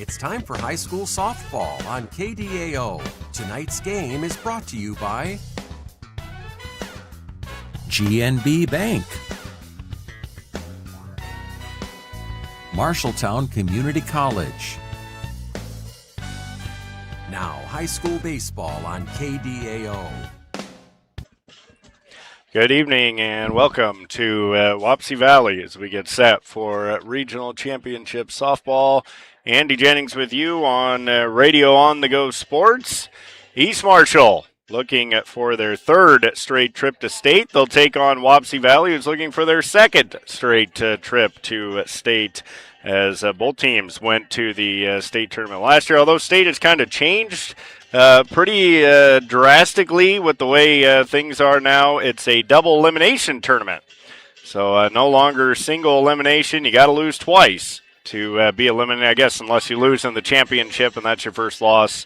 It's time for high school softball on KDAO. Tonight's game is brought to you by GNB Bank, Marshalltown Community College. Now, high school baseball on KDAO. Good evening and welcome to Wapsie Valley as we get set for Regional Championship Softball. Andy Jennings with you on Radio On the Go Sports. East Marshall looking for their third straight trip to state. They'll take on Wapsie Valley, who's looking for their second straight trip to state, as both teams went to the state tournament last year. Although state has kind of changed pretty drastically with the way things are now. It's a double elimination tournament. So no longer single elimination. You got to lose twice to be eliminated, I guess, unless you lose in the championship and that's your first loss.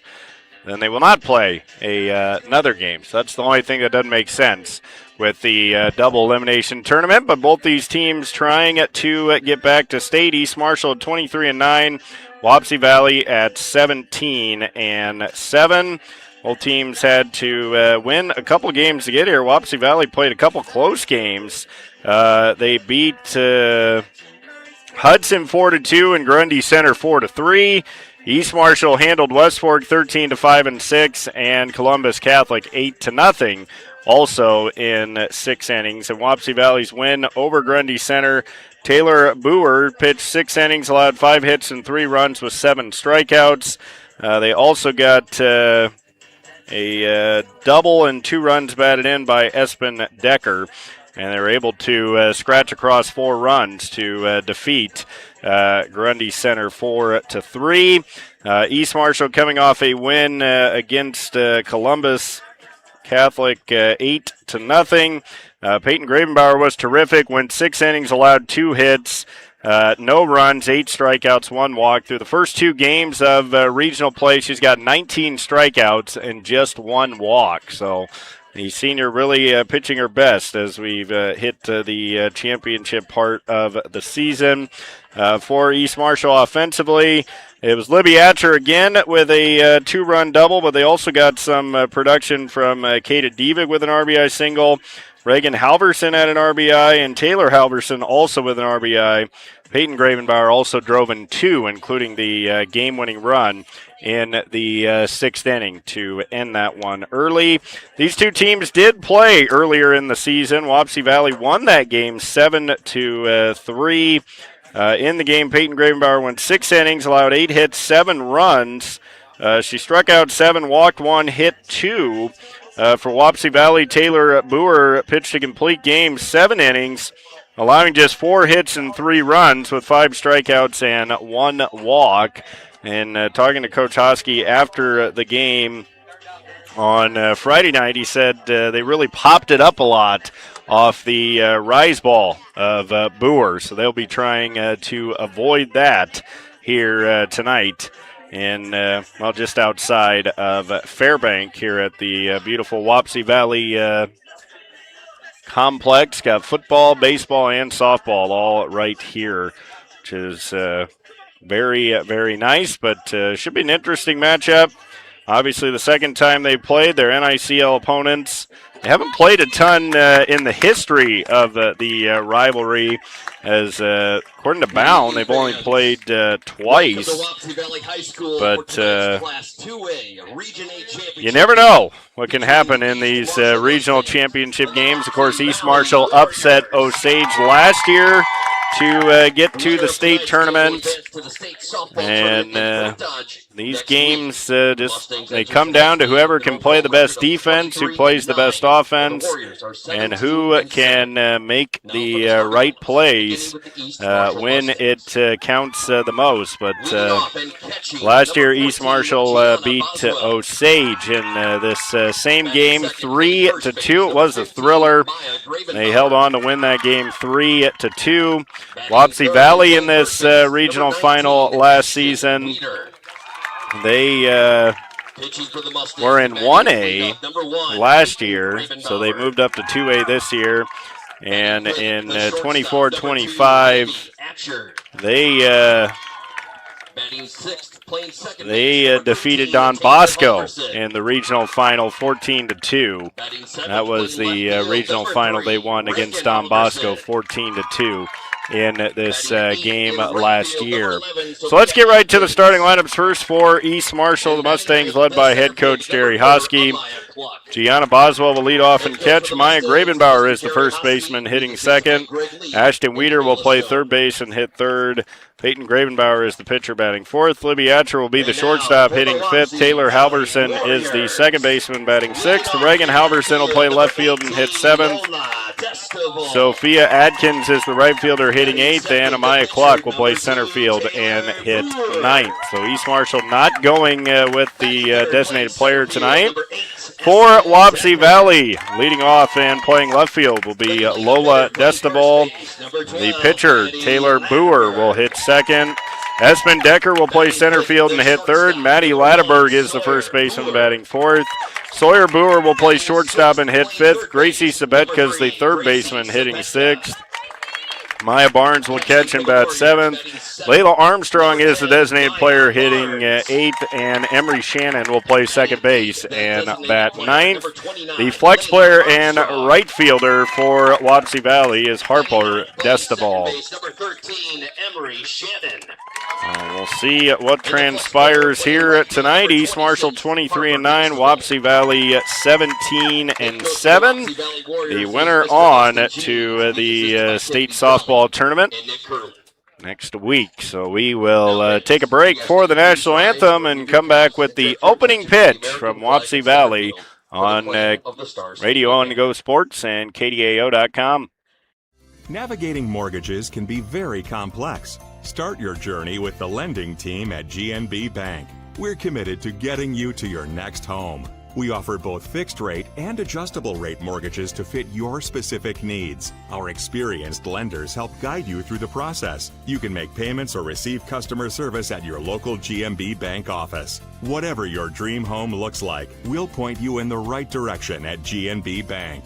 Then they will not play another game. So that's the only thing that doesn't make sense with the double elimination tournament. But both these teams trying to get back to state. East Marshall at 23-9, Wapsie Valley at 17-7. Both teams had to win a couple games to get here. Wapsie Valley played a couple close games. They beat Hudson 4-2 and Grundy Center 4-3. East Marshall handled West Fork 13-5 and 6, and Columbus Catholic 8-0, also in 6 innings. And Wapsie Valley's win over Grundy Center. Taylor Boer pitched 6 innings, allowed 5 hits and 3 runs with 7 strikeouts. They also got a double and 2 runs batted in by Espen Decker. And they were able to scratch across 4 runs to defeat Grundy Center 4-3. East Marshall coming off a win against Columbus Catholic 8-0. Peyton Gravenbauer was terrific, went 6 innings, allowed 2 hits, no runs, 8 strikeouts, 1 walk. Through the first 2 games of regional play, she's got 19 strikeouts and just 1 walk. So the senior really pitching her best as we've hit the championship part of the season. For East Marshall offensively, it was Libby Atcher again with a 2-run double, but they also got some production from Kata Divig with an RBI single. Reagan Halverson had an RBI, and Taylor Halverson also with an RBI. Peyton Gravenbauer also drove in 2, including the game-winning run in the 6th inning to end that one early. These two teams did play earlier in the season. Wapsie Valley won that game 7-3. In the game, Peyton Gravenbauer went 6 innings, allowed 8 hits, 7 runs. She struck out 7, walked 1, hit 2. For Wapsie Valley, Taylor Boer pitched a complete game, 7 innings, allowing just 4 hits and 3 runs with 5 strikeouts and 1 walk. And talking to Coach Hosky after the game on Friday night, he said they really popped it up a lot off the rise ball of Boer. So they'll be trying to avoid that here tonight. And, just outside of Fairbank here at the beautiful Wapsie Valley complex. Got football, baseball, and softball all right here, which is very, very nice. But should be an interesting matchup. Obviously, the second time they played, their NICL opponents. They haven't played a ton in the history of the rivalry, as according to Bound, they've only played twice. But you never know what can happen in these regional championship games. Of course, East Marshall upset Osage last year to get to the state tournament. And these games they come down to whoever can play the best defense, who plays the best offense, and who can make the right plays when it counts the most. But last year, East Marshall beat Osage in this same game, 3-2. It was a thriller. They held on to win that game 3-2. Wapsie Valley in this regional final last season, they were in 1A last year, so they moved up to 2A this year. And in 24-25, they They defeated Don Bosco in the regional final 14-2. That was the regional final. They won against Don Bosco 14-2 in this game last year. So let's get right to the starting lineups. First for East Marshall, the Mustangs led by head coach Jerry Hosky. Gianna Boswell will lead off and catch. Maya Gravenbauer is the first baseman, hitting second. Ashton Weeder will play third base and hit third. Peyton Gravenbauer is the pitcher, batting fourth. Libby Atcher will be the shortstop, hitting fifth. Taylor Halverson is the second baseman, batting sixth. Reagan Halverson will play left field and hit seventh. Sophia Adkins is the right fielder, hitting eighth. And Amaya Clark will play center field and hit ninth. So East Marshall not going with the designated player tonight. For Wapsie Valley, leading off and playing left field will be Lola Destebal. The pitcher, Taylor Boer, will hit second. Espen Decker will play center field and hit third. Maddie Latterberg is the first baseman, batting fourth. Sawyer Boer will play shortstop and hit fifth. Gracie Sabetka is the third baseman, hitting sixth. Maya Barnes will catch and bat seventh. Layla Armstrong is the designated player, hitting eighth, and Emery Shannon will play second base and bat ninth. The flex player and right fielder for Wapsie Valley is Harper Destebal. We'll see what transpires here tonight. East Marshall 23-9, Wapsie Valley 17-7. The winner on to the state softball tournament next week. So we will take a break for the national anthem and come back with the opening pitch from Wapsie Valley on Radio On Go Sports and KDAO.com. Navigating mortgages can be very complex. Start your journey with the lending team at GNB Bank. We're committed to getting you to your next home. We offer both fixed rate and adjustable rate mortgages to fit your specific needs. Our experienced lenders help guide you through the process. You can make payments or receive customer service at your local GNB Bank office. Whatever your dream home looks like, we'll point you in the right direction at GNB Bank.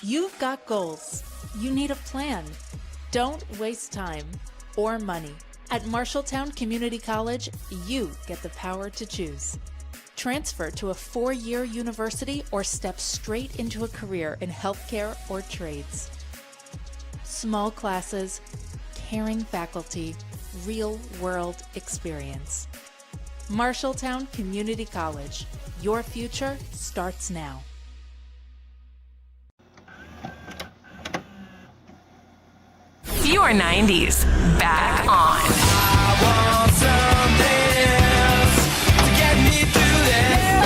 You've got goals. You need a plan. Don't waste time or money. At Marshalltown Community College, you get the power to choose. Transfer to a 4-year university or step straight into a career in healthcare or trades. Small classes, caring faculty, real-world experience. Marshalltown Community College. Your future starts now. Your 90s back on. I want something else to get me through this.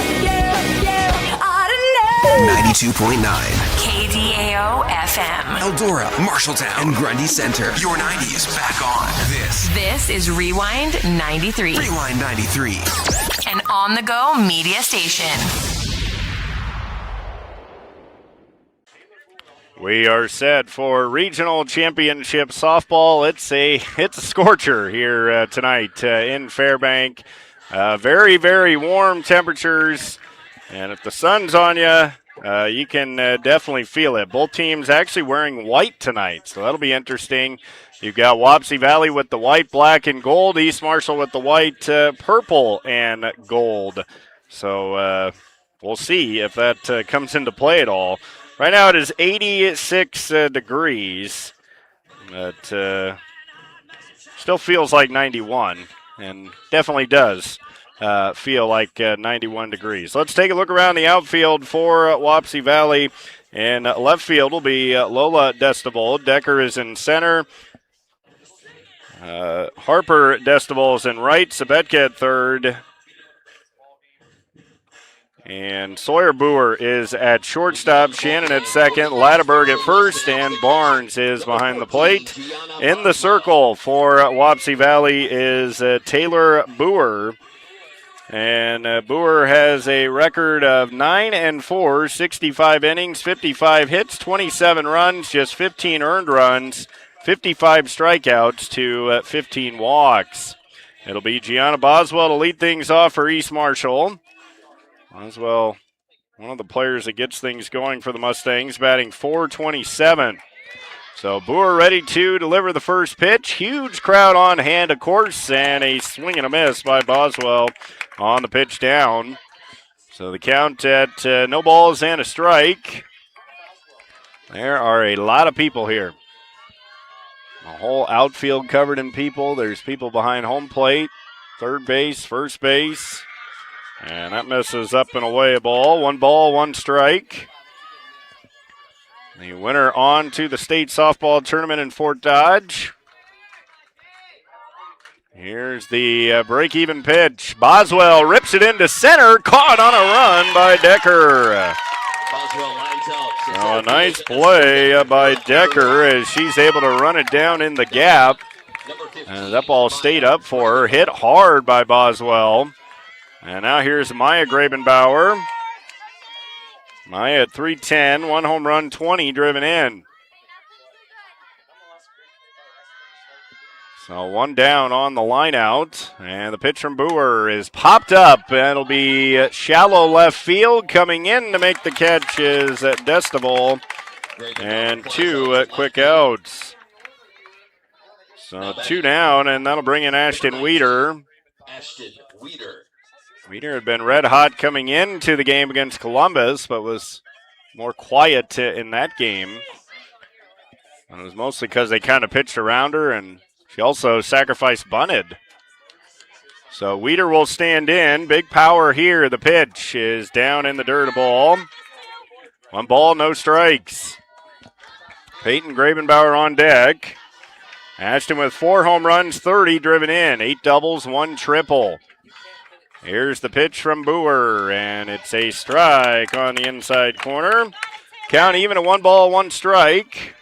I don't know. 92.9 KDAO FM. Eldora, Marshalltown, and Grundy Center. Your 90s back on. This is Rewind 93. Rewind 93. An on-the-go media station. We are set for regional championship softball. It's a scorcher here tonight in Fairbank. Very, very warm temperatures, and if the sun's on you, you can definitely feel it. Both teams actually wearing white tonight, so that'll be interesting. You've got Wapsie Valley with the white, black, and gold. East Marshall with the white, purple, and gold. So we'll see if that comes into play at all. Right now it is 86 degrees, but still feels like 91, and definitely does feel like 91 degrees. Let's take a look around the outfield for Wapsie Valley. And left field will be Lola Destebal. Decker is in center. Harper Destebal is in right. Sabetka at third. And Sawyer Boer is at shortstop, Shannon at second, Latterberg at first, and Barnes is behind the plate. In the circle for Wapsie Valley is Taylor Boer. And Boer has a record of 9-4, 65 innings, 55 hits, 27 runs, just 15 earned runs, 55 strikeouts to 15 walks. It'll be Gianna Boswell to lead things off for East Marshall. Boswell, one of the players that gets things going for the Mustangs, batting .427. So Boer ready to deliver the first pitch. Huge crowd on hand, of course, and a swing and a miss by Boswell on the pitch down. So the count at no balls and a strike. There are a lot of people here. A whole outfield covered in people. There's people behind home plate, third base, first base. And that misses up and away a ball. 1 ball, 1 strike. The winner on to the state softball tournament in Fort Dodge. Here's the break-even pitch. Boswell rips it into center. Caught on a run by Decker. So a nice play by Decker as she's able to run it down in the gap. And that ball stayed up for her. Hit hard by Boswell. And now here's Maya Grabenbauer. Maya at 310, 1 home run, 20 driven in. So 1 down on the line out. And the pitch from Boer is popped up. It'll be shallow left field. Coming in to make the catch is Destival. And 2 quick outs. So 2 down, and that'll bring in Ashton Weeder. Weeder had been red hot coming into the game against Columbus, but was more quiet in that game. And it was mostly because they kind of pitched around her, and she also sacrifice bunted. So Weeder will stand in. Big power here. The pitch is down in the dirt, a ball. 1 ball, no strikes. Peyton Grabenbauer on deck. Ashton with 4 home runs, 30 driven in. 8 doubles, 1 triple. Here's the pitch from Boer, and it's a strike on the inside corner. Count even at 1 ball, 1 strike.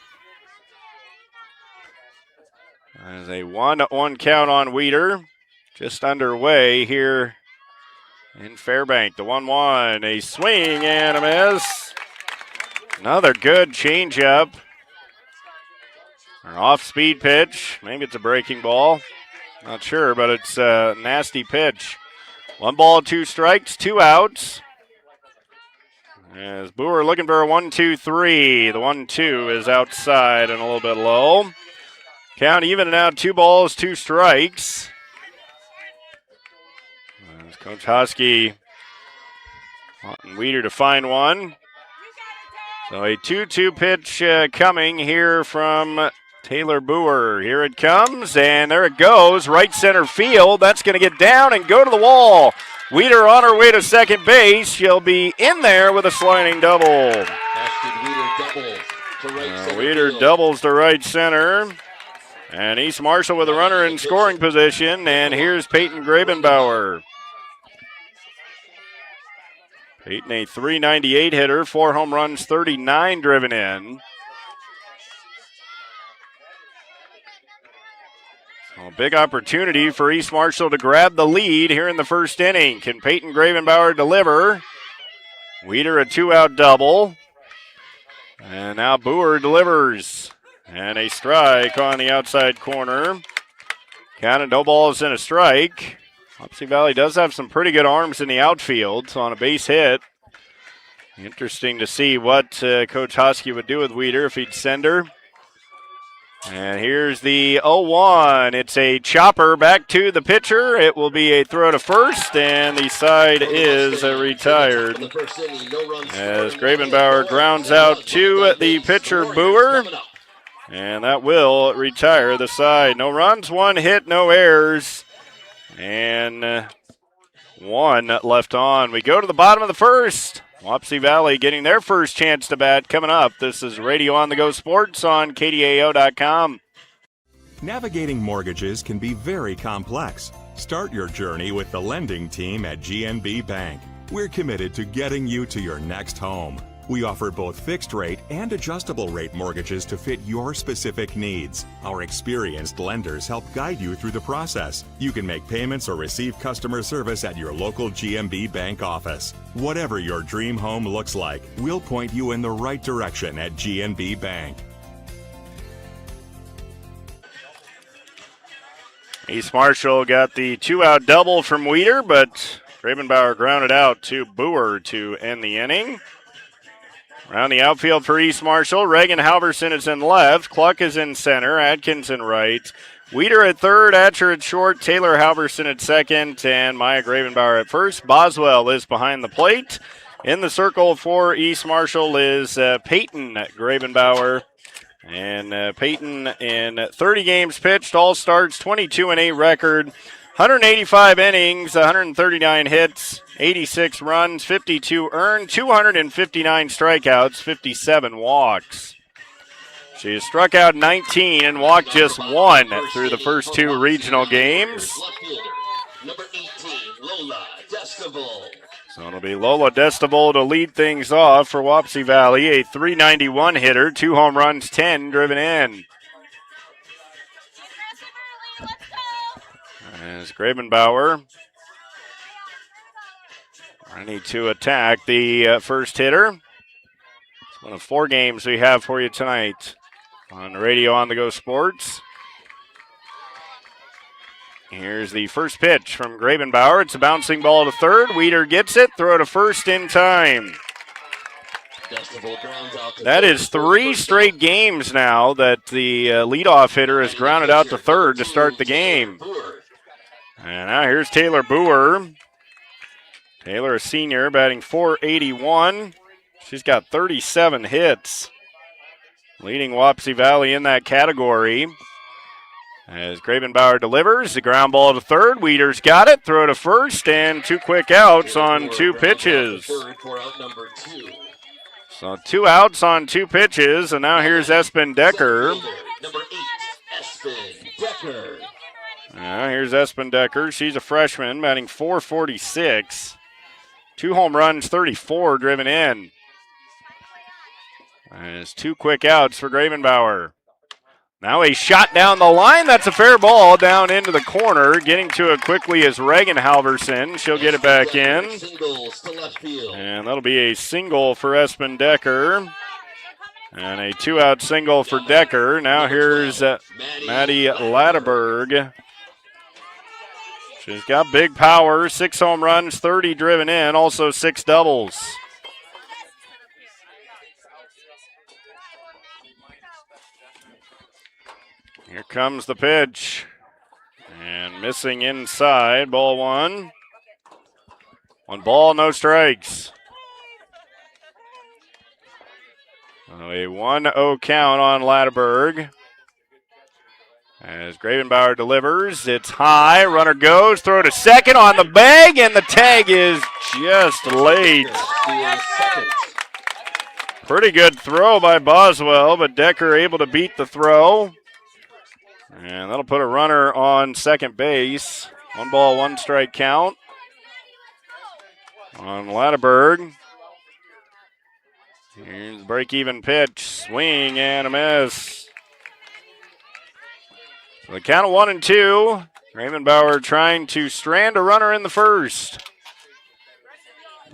There's a 1-1 count on Weeder. Just underway here in Fairbank. The 1-1, a swing and a miss. Another good changeup. An off-speed pitch. Maybe it's a breaking ball. Not sure, but it's a nasty pitch. 1 ball, 2 strikes, 2 outs. As Boer looking for a 1-2-3. The 1-2 is outside and a little bit low. Count even now, 2 balls, 2 strikes. As Coach Hosky wanting Weeder to find one. So a 2-2 pitch coming here from Taylor Boer. Here it comes, and there it goes. Right center field. That's going to get down and go to the wall. Weeder on her way to second base. She'll be in there with a sliding double. Weeder doubles to right center. And East Marshall with a runner in scoring position. And here's Peyton Grabenbauer. Peyton, a .398 hitter, 4 home runs, 39 driven in. Well, big opportunity for East Marshall to grab the lead here in the first inning. Can Peyton Grabenbauer deliver? Weeder a 2-out double. And now Boer delivers. And a strike on the outside corner. Counted no balls and a strike. Wapsie Valley does have some pretty good arms in the outfield, so on a base hit. Interesting to see what Coach Hosky would do with Weeder if he'd send her. And here's the 0-1. It's a chopper back to the pitcher. It will be a throw to first, and the side is retired. As Grabenbauer grounds out to the pitcher, Boer. And that will retire the side. No runs, 1 hit, no errors. And 1 left on. We go to the bottom of the first. Wapsie Valley getting their first chance to bat coming up. This is Radio on the Go Sports on KDAO.com. Navigating mortgages can be very complex. Start your journey with the lending team at GNB Bank. We're committed to getting you to your next home. We offer both fixed rate and adjustable rate mortgages to fit your specific needs. Our experienced lenders help guide you through the process. You can make payments or receive customer service at your local GMB Bank office. Whatever your dream home looks like, we'll point you in the right direction at GNB Bank. East Marshall got the 2-out double from Weeder, but Grabenbauer grounded out to Boer to end the inning. Around the outfield for East Marshall, Reagan Halverson is in left, Cluck is in center, Adkins in right, Weeder at third, Atcher at short, Taylor Halverson at second, and Maya Gravenbauer at first. Boswell is behind the plate. In the circle for East Marshall is Peyton Gravenbauer. And Peyton in 30 games pitched, all starts, 22-8 record, 185 innings, 139 hits, 86 runs, 52 earned, 259 strikeouts, 57 walks. She has struck out 19 and walked just 1 through the first 2 regional games. Number 18, Lola Destival. So it'll be Lola Destival to lead things off for Wapsie Valley, a .391 hitter, 2 home runs, 10 driven in. As Gravenbauer ready to attack the first hitter. It's one of 4 games we have for you tonight on Radio On The Go Sports. Here's the first pitch from Gravenbauer. It's a bouncing ball to third. Weeder gets it. Throw to first in time. That is 3 straight games now that the leadoff hitter has grounded out to third to start the game. And now here's Taylor Boer. Taylor, a senior, batting .481. She's got 37 hits, leading Wapsie Valley in that category. As Gravenbauer delivers, the ground ball to third. Weeder's got it. Throw to first, and 2 quick outs on 2 pitches. So 2 outs on 2 pitches, and now here's Espen Decker. Number 8, Espen Decker. Now here's Espen Decker. She's a freshman, batting .446. 2 home runs, 34 driven in. There's 2 quick outs for Gravenbauer. Now a shot down the line. That's a fair ball down into the corner. Getting to it quickly is Reagan Halverson. She'll get it back in. And that'll be a single for Espen Decker. And a 2-out single for Decker. Now here's Maddie Latterberg. She's got big power. 6 home runs, 30 driven in. Also 6 doubles. Here comes the pitch. And missing inside, ball 1. 1 ball, no strikes. So a 1-0 count on Latterberg. As Gravenbauer delivers, it's high, runner goes, throw to second on the bag, and the tag is just late. Pretty good throw by Boswell, but Decker able to beat the throw. And that'll put a runner on second base. 1 ball, 1 strike count on Latterberg. Here's the break-even pitch. Swing and a miss. So the count of 1-2. Gravenbauer trying to strand a runner in the first.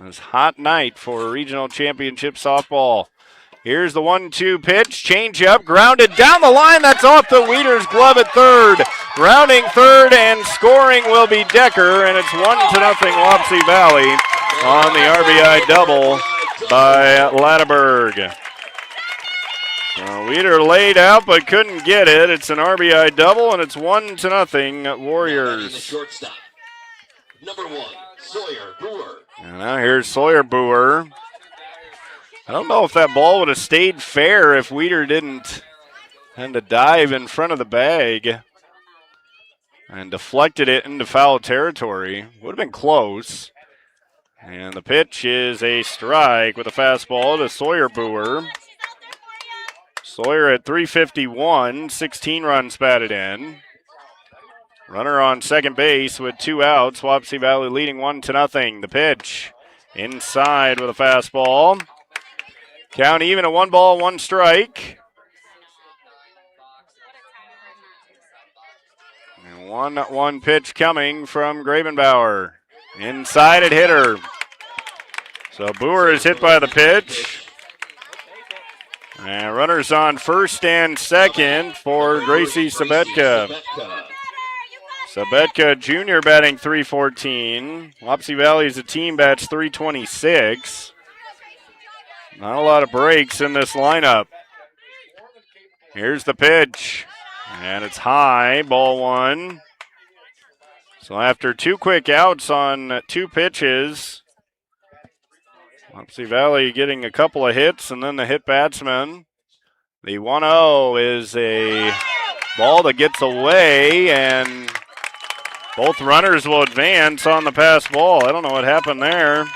This hot night for regional championship softball. Here's the 1-2 pitch, change up, grounded down the line. That's off the Weeder's glove at third. Rounding third and scoring will be Decker, and it's 1-0 Wapsie Valley on the RBI double by Latterberg. Weeder laid out but couldn't get it. It's an RBI double, and it's 1-0 Warriors. Number 1, Sawyer Boer. And now here's Sawyer Boer. I don't know if that ball would have stayed fair if Weeder didn't tend to dive in front of the bag and deflected it into foul territory. Would have been close. And the pitch is a strike with a fastball to Sawyer Boer. Sawyer at .351, 16 runs batted in. Runner on second base with 2 outs. Wapsie Valley leading 1-0. The pitch inside with a fastball. Count even at 1 ball, 1 strike. And 1-1 pitch coming from Gravenbauer. Inside at hitter. So Boer is hit by the pitch. And runners on first and second for Gracie Sabetka. Sabetka Jr. batting .314. Wapsie Valley as a team bats .326. Not a lot of breaks in this lineup. Here's the pitch, and it's high, ball one. So after 2 quick outs on 2 pitches, Wapsie Valley getting a couple of hits and then the hit batsman. The 1-0 is a ball that gets away, and both runners will advance on the pass ball. I don't know what happened there,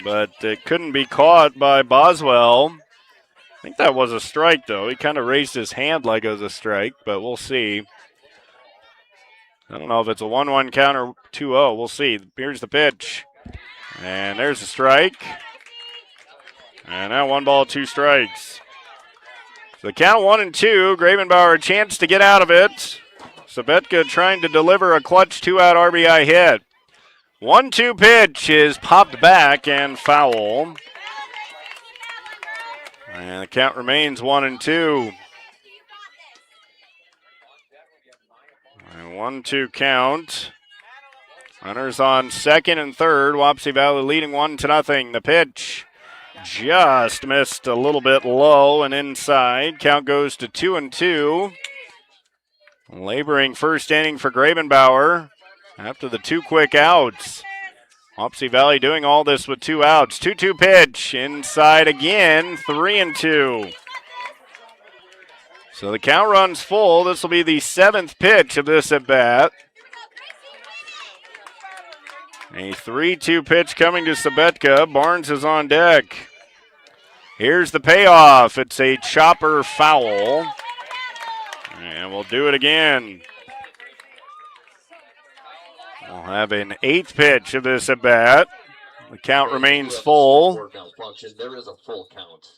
but it couldn't be caught by Boswell. I think that was a strike, though. He kind of raised his hand like it was a strike, but we'll see. I don't know if it's a 1-1 count or 2-0. We'll see. Here's the pitch. And there's a strike. And now 1 ball, 2 strikes. So the count 1-2. Gravenbauer a chance to get out of it. Sabetka trying to deliver a clutch 2-out RBI hit. 1-2 pitch is popped back and foul. And the count remains 1-2. 1-2 count. Runners on second and third. Wapsie Valley leading 1-0. The pitch just missed a little bit low and inside. Count goes to 2-2. Laboring first inning for Gravenbauer after the 2 quick outs. Wapsie Valley doing all this with 2 outs. 2-2 pitch inside again. 3-2. So the count runs full. This will be the 7th pitch of this at bat. A 3-2 pitch coming to Sabetka. Barnes is on deck. Here's the payoff. It's a chopper foul. And we'll do it again. We'll have an 8th pitch of this at bat. The count remains full. There is a full count.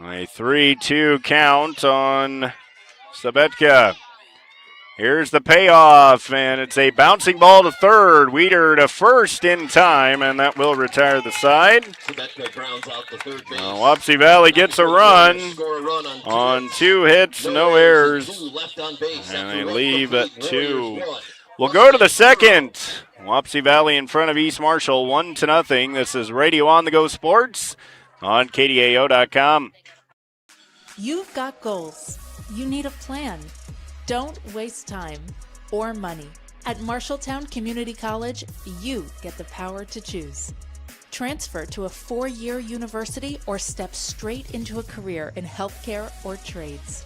A 3-2 count on Sabetka. Here's the payoff, and it's a bouncing ball to third. Weeder to first in time, and that will retire the side. Sabetka grounds out the third base. Wapsie Valley gets a run on 2 hits, no errors, and they leave at 2. We'll go to the second. Wapsie Valley in front of East Marshall, 1-0. This is Radio On the Go Sports on KDAO.com. You've got goals. You need a plan. Don't waste time or money. At Marshalltown Community College, you get the power to choose. Transfer to a 4-year university or step straight into a career in healthcare or trades.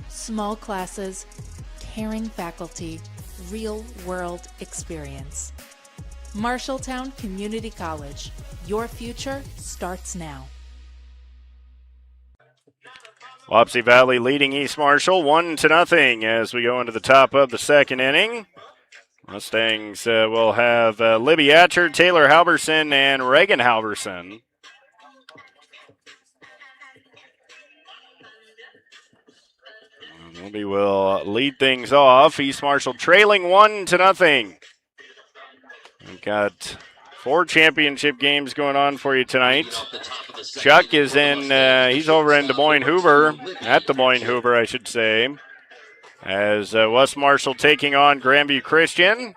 Small classes, caring faculty, real-world experience. Marshalltown Community College. Your future starts now. Wapsie Valley leading East Marshall 1-0 as we go into the top of the second inning. Mustangs will have Libby Atcher, Taylor Halverson, and Reagan Halverson. Libby will lead things off. East Marshall trailing 1-0. We've got 4 championship games going on for you tonight. Chuck is in, he's over in Des Moines Hoover, at Des Moines Hoover, I should say, as West Marshall taking on Grandview Christian.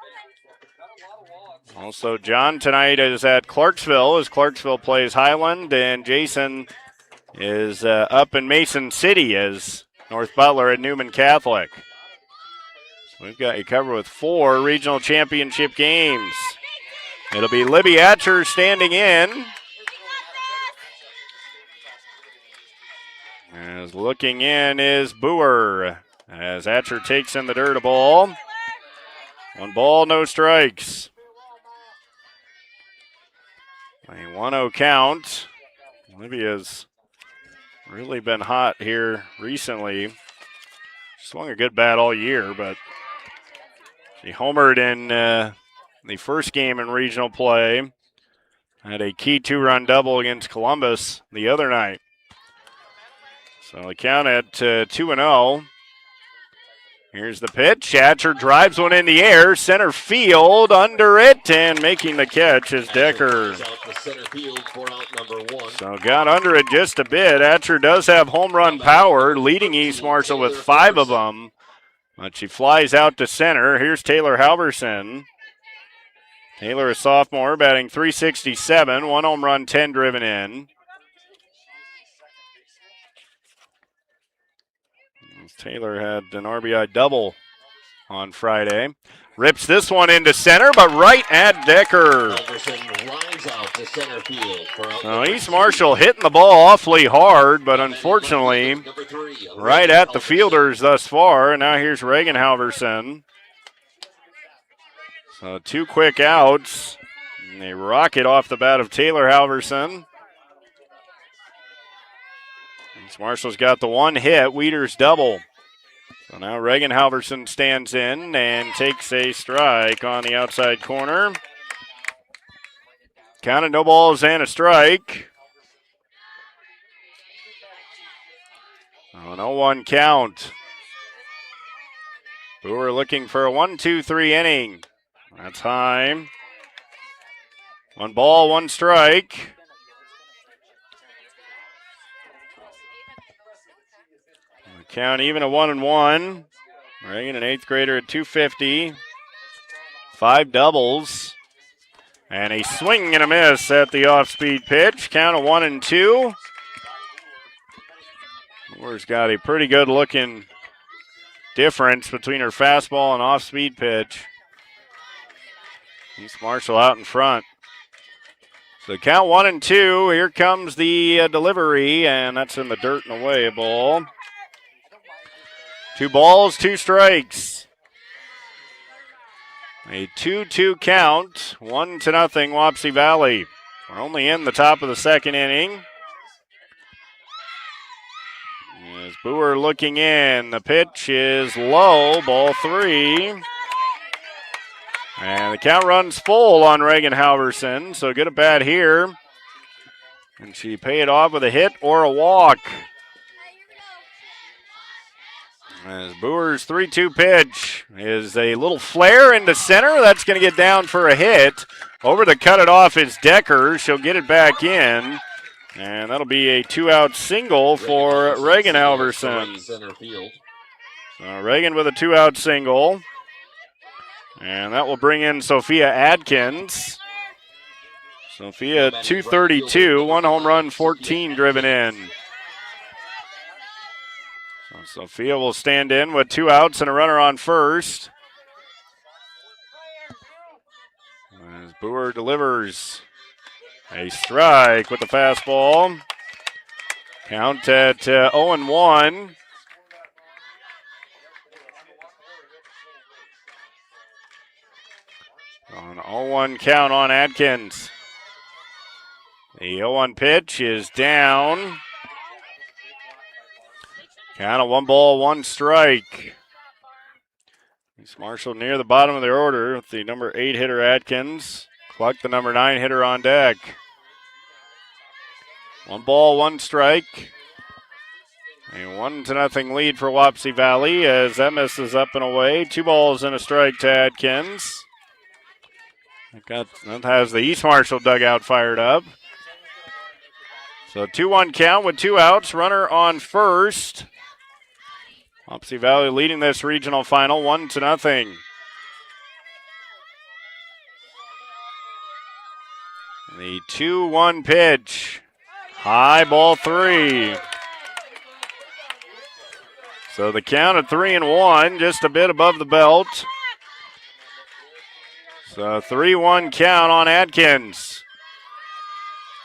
Also, John tonight is at Clarksville as Clarksville plays Highland, and Jason is up in Mason City as North Butler at Newman Catholic. So we've got you covered with 4 regional championship games. It'll be Libby Atcher standing in. As looking in is Boer. As Atcher takes in the dirt ball. 1 ball, no strikes. A 1-0 count. Libby has really been hot here recently. Swung a good bat all year, but she homered in the first game in regional play. Had a key 2-run double against Columbus the other night. So the count at 2-0. Here's the pitch. Atcher drives one in the air. Center field under it, and making the catch is Decker. So got under it just a bit. Atcher does have home run power, leading East Marshall with 5 of them. But she flies out to center. Here's Taylor Halverson. Taylor, a sophomore, batting .367, 1 home run, 10 driven in. Taylor had an RBI double on Friday. Rips this one into center, but right at Decker. Halverson lines out to center field. So East Marshall hitting the ball awfully hard, but unfortunately right at the fielders thus far. And now here's Reagan Halverson. So 2 quick outs. And they rocket off the bat of Taylor Halverson. East Marshall's got the 1 hit, Weeder's double. So now Reagan Halverson stands in and takes a strike on the outside corner. Counted no balls and a strike. Oh, 0-1 count. Brewer looking for a 1-2-3 inning. That's high. 1 ball, 1 strike. Count even at 1-1. Reagan, an 8th grader at 250. 5 doubles. And a swing and a miss at the off-speed pitch. Count of 1-2. Moore's got a pretty good looking difference between her fastball and off-speed pitch. East Marshall out in front. So count 1-2. Here comes the delivery, and that's in the dirt and away ball. 2 balls, 2 strikes. A 2-2 count, 1-0 Wapsie Valley. We're only in the top of the 2nd inning. As Brewer looking in, the pitch is low, ball 3. And the count runs full on Reagan Halverson, so good at bat here. And she pay it off with a hit or a walk. As Brewer's 3-2 pitch is a little flare into center. That's going to get down for a hit. Over to cut it off is Decker. She'll get it back in. And that'll be a 2-out single for Reagan Halverson. Reagan with a 2-out single. And that will bring in Sophia Adkins. Sophia 232, 1 home run, 14 driven in. So Sophia will stand in with 2 outs and a runner on first. As Brewer delivers a strike with the fastball. Count at 0-1. An 0-1 count on Adkins. The 0-1 pitch is down. Count of 1 ball, 1 strike. East Marshall near the bottom of their order with the number 8 hitter Adkins. Cluck, the number 9 hitter on deck. 1 ball, 1 strike. A 1-0 lead for Wapsie Valley as that misses up and away. 2 balls and a strike to Adkins. That has the East Marshall dugout fired up. So 2-1 count with 2 outs. Runner on first. Wapsie Valley leading this regional final 1-0. The 2-1 pitch. High, ball 3. So the count at 3-1, just a bit above the belt. So 3-1 count on Adkins.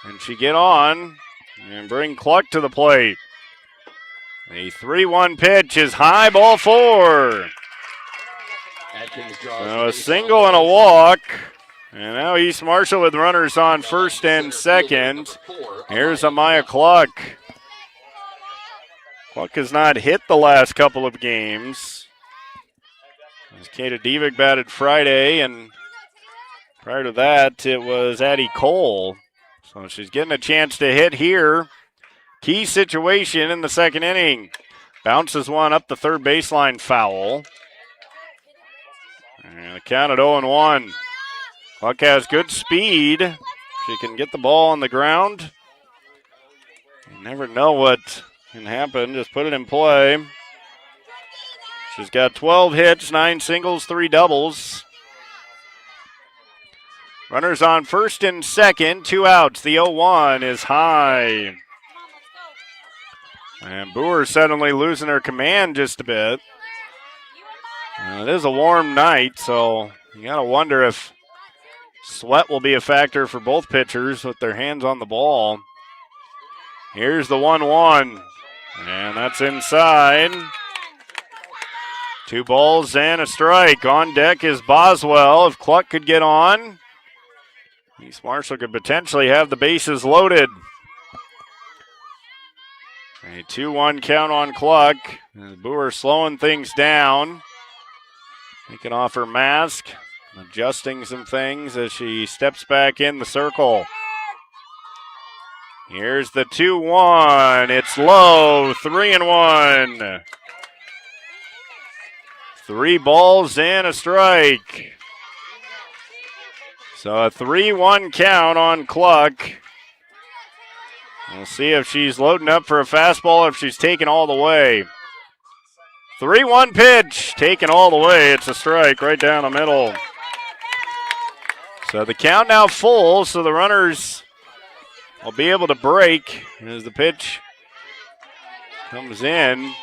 And she get on and bring Cluck to the plate. The 3-1 pitch is high, ball 4. So a single and a walk. And now East Marshall with runners on first and second. Here's Amaya Cluck. Cluck has not hit the last couple of games. As Kata Divic batted Friday, and prior to that, it was Addie Cole. So she's getting a chance to hit here. Key situation in the 2nd inning. Bounces one up the 3rd baseline foul. And the count at 0-1. Cluck has good speed. She can get the ball on the ground. You never know what can happen. Just put it in play. She's got 12 hits, 9 singles, 3 doubles. Runners on first and second, 2 outs. The 0-1 is high. And Boer suddenly losing her command just a bit. It is a warm night, so you got to wonder if sweat will be a factor for both pitchers with their hands on the ball. Here's the 1-1, and that's inside. 2 balls and a strike. On deck is Boswell. If Cluck could get on, East Marshall could potentially have the bases loaded. A 2-1 count on Cluck. Boer slowing things down. Taking off her mask, adjusting some things as she steps back in the circle. Here's the 2-1. It's low, 3-1. 3 balls and a strike. So a 3-1 count on Cluck. We'll see if she's loading up for a fastball, if she's taking all the way. 3-1 pitch, taken all the way. It's a strike right down the middle. So the count now full, so the runners will be able to break as the pitch comes in.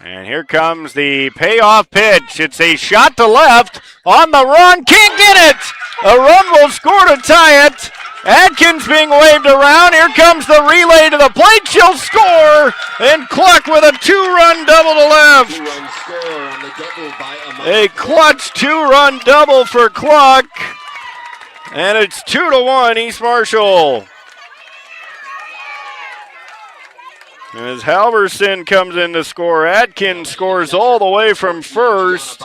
And here comes the payoff pitch. It's a shot to left, on the run, can't get it! A run will score to tie it. Adkins being waved around. Here comes the relay to the plate. She'll score. And Cluck with a 2-run double to left. 2-run score on the double by A clutch 2-run double for Cluck. And it's 2-1 East Marshall. As Halverson comes in to score, Atkins scores all the way from first.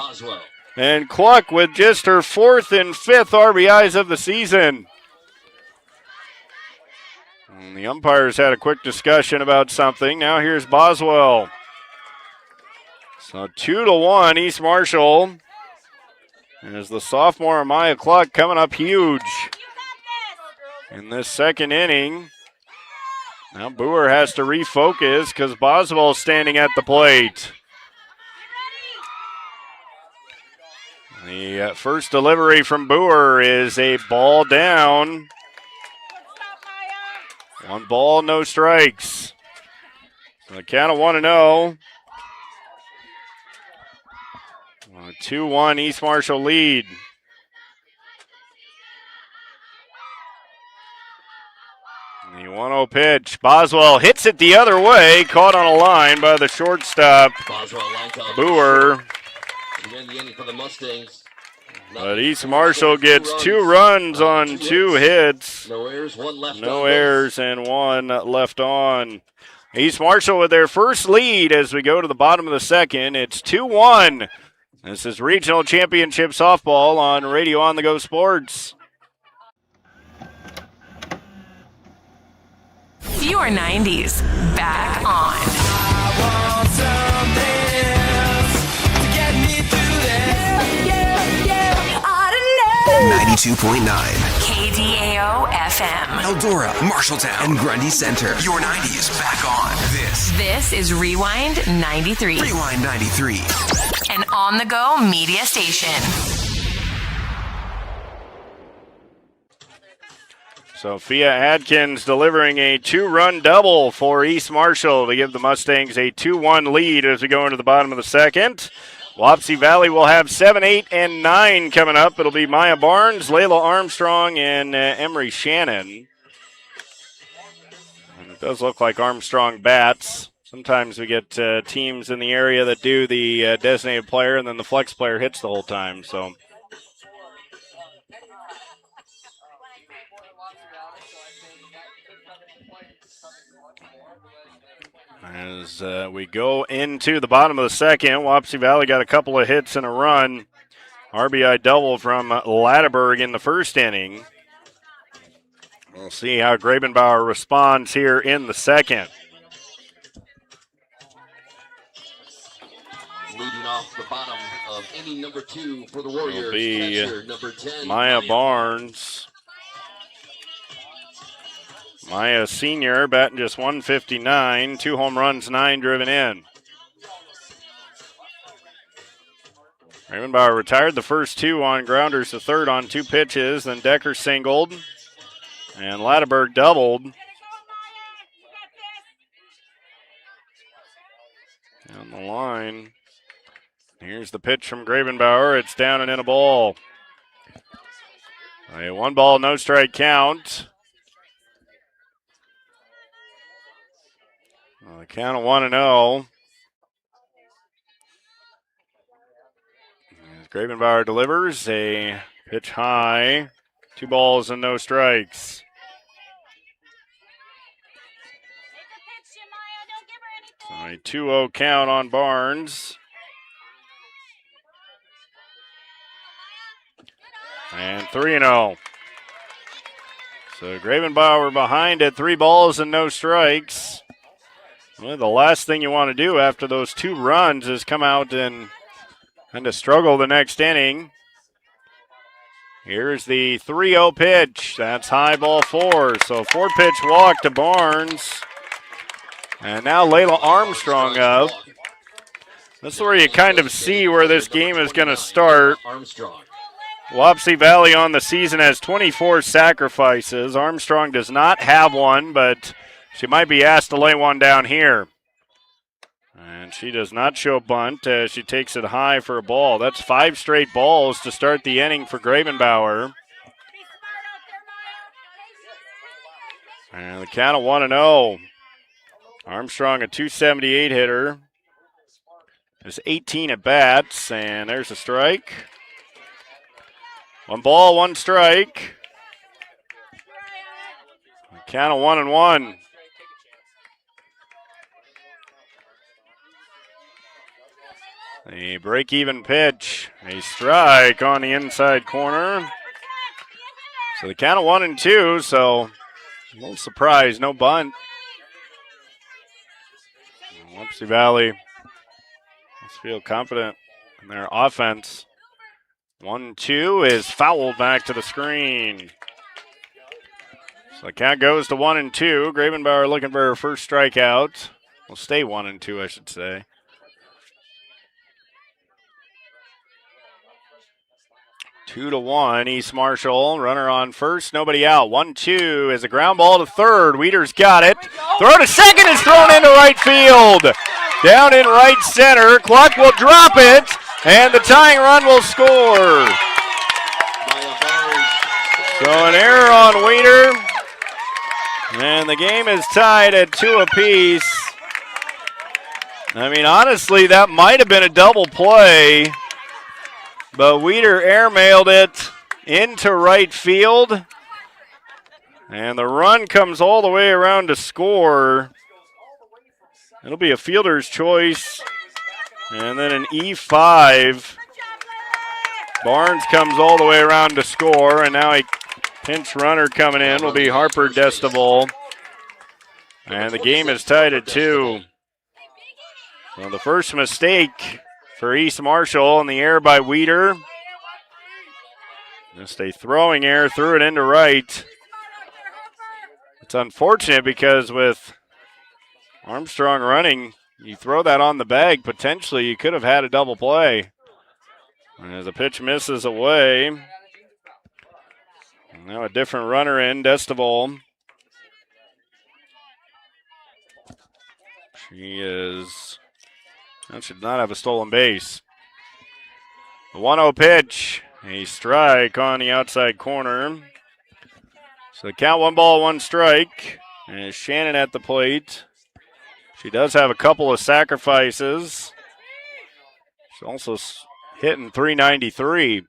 And Cluck with just her 4th and 5th RBIs of the season. And the umpires had a quick discussion about something. Now here's Boswell. So 2-1 East Marshall. As the sophomore Amaya Cluck coming up huge in this second inning. Now Boer has to refocus because Boswell's standing at the plate. The first delivery from Boer is a ball down. 1 ball, no strikes. So the count of 1-0. 2-1 East Marshall lead. The 1-0 pitch. Boswell hits it the other way. Caught on a line by the shortstop, Boer. The inning for the Mustangs. But East Marshall gets 2 runs on 2 hits. No errors, 1 left. No errors and 1 left on. East Marshall with their first lead as we go to the bottom of the second. It's 2-1. This is Regional Championship Softball on Radio On The Go Sports. Your 90s back on. 92.9. KDAO FM. Eldora, Marshalltown, and Grundy Center. Your 90s back on. This is Rewind 93. Rewind 93. An on-the-go media station. Sophia Adkins delivering a 2-run double for East Marshall to give the Mustangs a 2-1 lead as we go into the bottom of the second. Wapsie Valley will have 7, 8, and 9 coming up. It'll be Maya Barnes, Layla Armstrong, and Emery Shannon. And it does look like Armstrong bats. Sometimes we get teams in the area that do the designated player, and then the flex player hits the whole time. So. As we go into the bottom of the second, Wapsie Valley got a couple of hits and a run. RBI double from Latterberg in the first inning. We'll see how Grabenbauer responds here in the second. Leading off the bottom of inning number 2 for the Warriors. It'll be catcher, number 10, Maya Barnes. Maya senior batting just 159, 2 home runs, 9 driven in. Ravenbauer retired the first two on grounders to third on 2 pitches. Then Decker singled. And Latteberg doubled. Down the line. Here's the pitch from Gravenbauer. It's down and in a ball. A 1-ball, no strike count. The count of 1-0. As Gravenbauer delivers a pitch high. 2 balls and no strikes. So a 2-0 count on Barnes. And 3-0. So Gravenbauer behind at 3 balls and no strikes. Well, the last thing you want to do after those 2 runs is come out and kind of struggle the next inning. Here's the 3-0 pitch. That's high, ball 4. So 4-pitch walk to Barnes. And now Layla Armstrong up. That's where you kind of see where this game is going to start. Wapsie Valley on the season has 24 sacrifices. Armstrong does not have one, but she might be asked to lay one down here. And she does not show bunt as she takes it high for a ball. That's 5 straight balls to start the inning for Gravenbauer. And the count of 1-0. Armstrong, a .278 hitter. There's 18 at bats, and there's a strike. 1 ball, 1 strike. Count of 1-1. The break-even pitch. A strike on the inside corner. So the count of 1-2, so a little surprise, no bunt. Wapsie Valley must feel confident in their offense. 1-2 is fouled back to the screen. So the count goes to 1-2. Gravenbauer looking for her first strikeout. Will stay 1-2, I should say. Two to 1, East Marshall. Runner on first, nobody out. 1-2 is a ground ball to third. Weeder's got it. Throw to second is thrown into right field. Down in right center. Cluck will drop it, and the tying run will score. So an error on Weeder, and the game is tied at 2 apiece. I mean, honestly, that might have been a double play. But Weeder airmailed it into right field. And the run comes all the way around to score. It'll be a fielder's choice. And then an E5. Barnes comes all the way around to score. And now a pinch runner coming in will be Harper Destable. And the game is tied at 2. So the first mistake for East Marshall in the air by Weeder. Just a throwing error, threw it into right. It's unfortunate because with Armstrong running, you throw that on the bag, potentially you could have had a double play. As the pitch misses away. Now a different runner in, Destable. That should not have a stolen base. The 1-0 pitch. A strike on the outside corner. So the count 1 ball, 1 strike. And Shannon at the plate. She does have a couple of sacrifices. She's also hitting .393.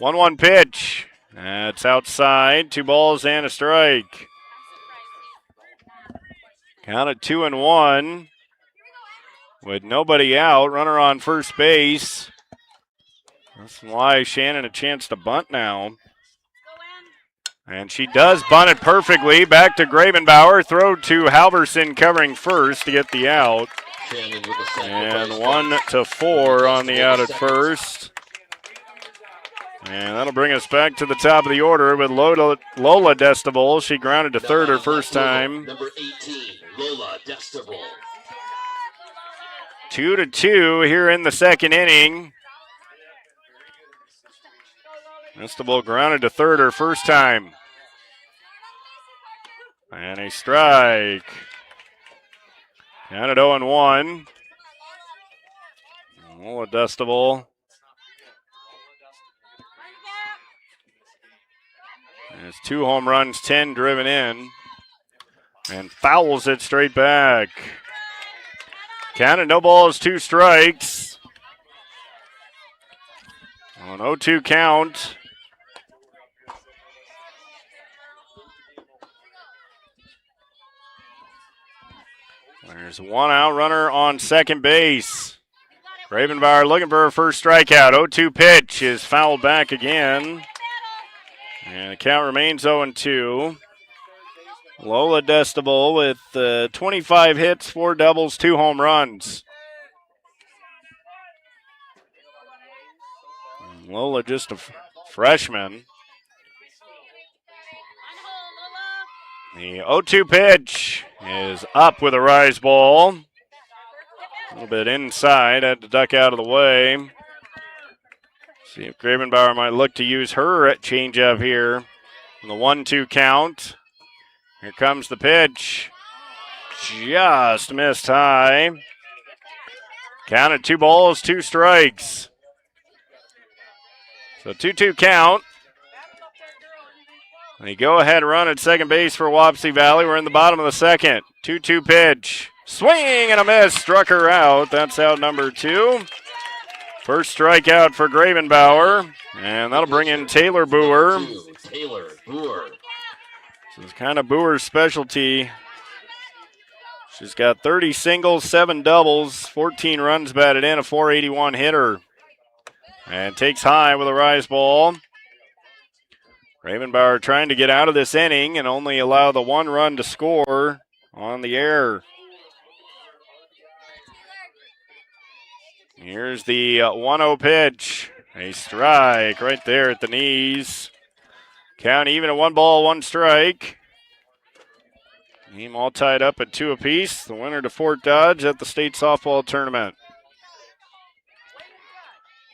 1-1 pitch. That's outside. 2 balls and a strike. Count at 2-1. With nobody out, runner on first base. That's why Shannon a chance to bunt now. And she does bunt it perfectly. Back to Gravenbauer. Throw to Halverson covering first to get the out. And 1-4 on the out at first. And that'll bring us back to the top of the order with Lola Destable. She grounded to third her first time. Number 18, Lola Destable. 2-2 here in the second inning. Missed the ball, grounded to third her first time. And a strike. Counted 0-1. Oh, adjustable. There's 2 home runs, 10 driven in. And fouls it straight back. Counted, no balls, 2 strikes. An 0-2 count. There's 1 out runner on second base. Gravenbauer looking for her first strikeout. 0-2 pitch is fouled back again. And the count remains 0-2. Lola Destable with 25 hits, 4 doubles, 2 home runs. Lola just a freshman. The 0-2 pitch is up with a rise ball. A little bit inside, had to duck out of the way. See if Gravenbauer might look to use her changeup here. The 1-2 count. Here comes the pitch. Just missed high. Counted 2 balls, 2 strikes. So 2-2 count. The go-ahead run at second base for Wapsie Valley. We're in the bottom of the second. 2-2 pitch. Swing and a miss. Struck her out. That's out number 2. First strikeout for Gravenbauer. And that'll bring in Taylor Boer. Taylor Boer. This is kind of Boer's specialty. She's got 30 singles, 7 doubles, 14 runs batted in, a .481 hitter. And takes high with a rise ball. Gravenbauer trying to get out of this inning and only allow the 1 run to score on the air. Here's the 1-0 pitch. A strike right there at the knees. Count even at 1 ball, 1 strike. Team all tied up at 2 apiece. The winner to Fort Dodge at the state softball tournament.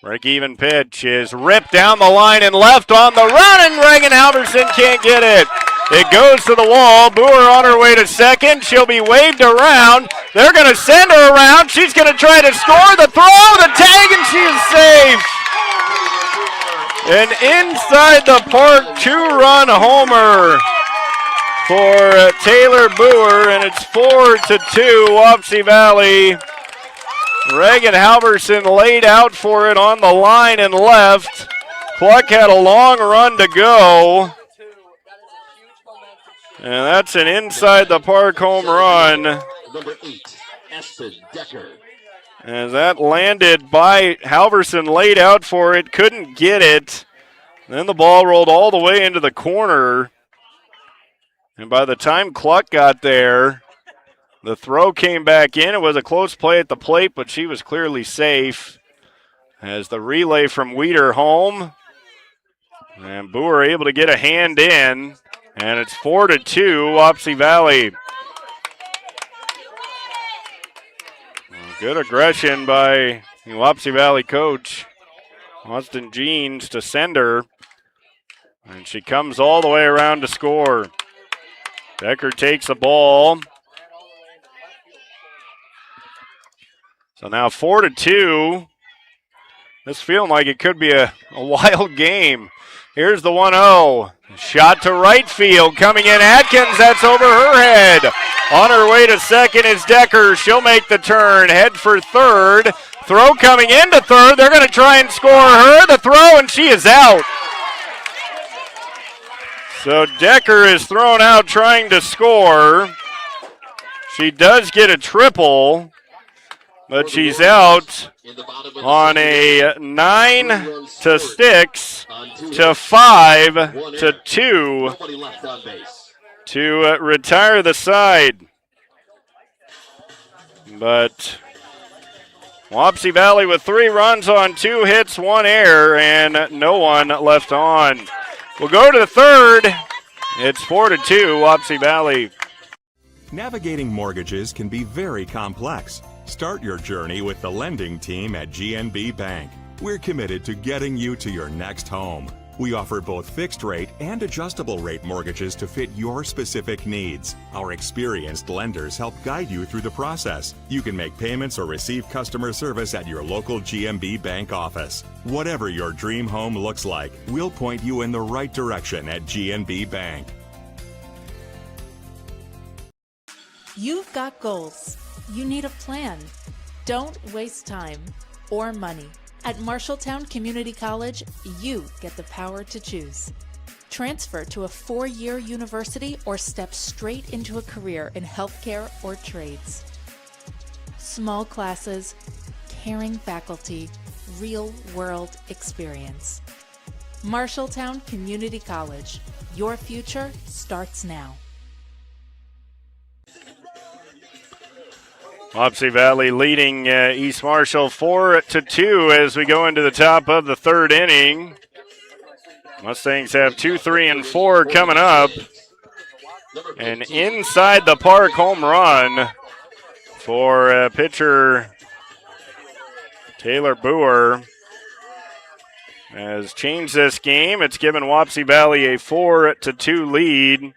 Break-even pitch is ripped down the line and left on the run, and Reagan Halverson can't get it. It goes to the wall. Boer on her way to second. She'll be waved around. They're going to send her around. She's going to try to score. The throw, the tag, and she is safe. An inside the park 2-run homer for Taylor Boer, and it's 4-2 Wapsie Valley. Reagan Halverson laid out for it on the line and left. Cluck had a long run to go. And that's an inside the park home run. Number 8, Espen Decker. As that landed by Halverson, laid out for it, couldn't get it. Then the ball rolled all the way into the corner. And by the time Cluck got there, the throw came back in. It was a close play at the plate, but she was clearly safe. As the relay from Weeder home. And Boer able to get a hand in. And it's 4-2 Wapsie Valley. Good aggression by the Wapsie Valley coach, Austin Jeans, to send her. And she comes all the way around to score. Decker takes the ball. So now 4-2. This feeling like it could be a wild game. Here's the 1-0. Shot to right field. Coming in Atkins. That's over her head. On her way to second is Decker. She'll make the turn. Head for third. Throw coming into third. They're going to try and score her. The throw, and she is out. So Decker is thrown out trying to score. She does get a triple, but she's out on a 9-6 to 5-2 to retire the side. But Wapsie Valley with 3 runs on 2 hits, 1 error, and no one left on. We'll go to the third. It's 4-2 Wapsie Valley. Navigating mortgages can be very complex. Start your journey with the lending team at GNB Bank. We're committed to getting you to your next home. We offer both fixed rate and adjustable rate mortgages to fit your specific needs. Our experienced lenders help guide you through the process. You can make payments or receive customer service at your local GMB Bank office. Whatever your dream home looks like, we'll point you in the right direction at GMB Bank. You've got goals. You need a plan. Don't waste time or money. At Marshalltown Community College, you get the power to choose. Transfer to a 4-year university or step straight into a career in healthcare or trades. Small classes, caring faculty, real-world experience. Marshalltown Community College. Your future starts now. Wapsie Valley leading East Marshall 4-2 as we go into the top of the third inning. Mustangs have 2, 3, and 4 coming up. An inside the park home run for pitcher Taylor Boer has changed this game. It's given Wapsie Valley a 4-2 lead.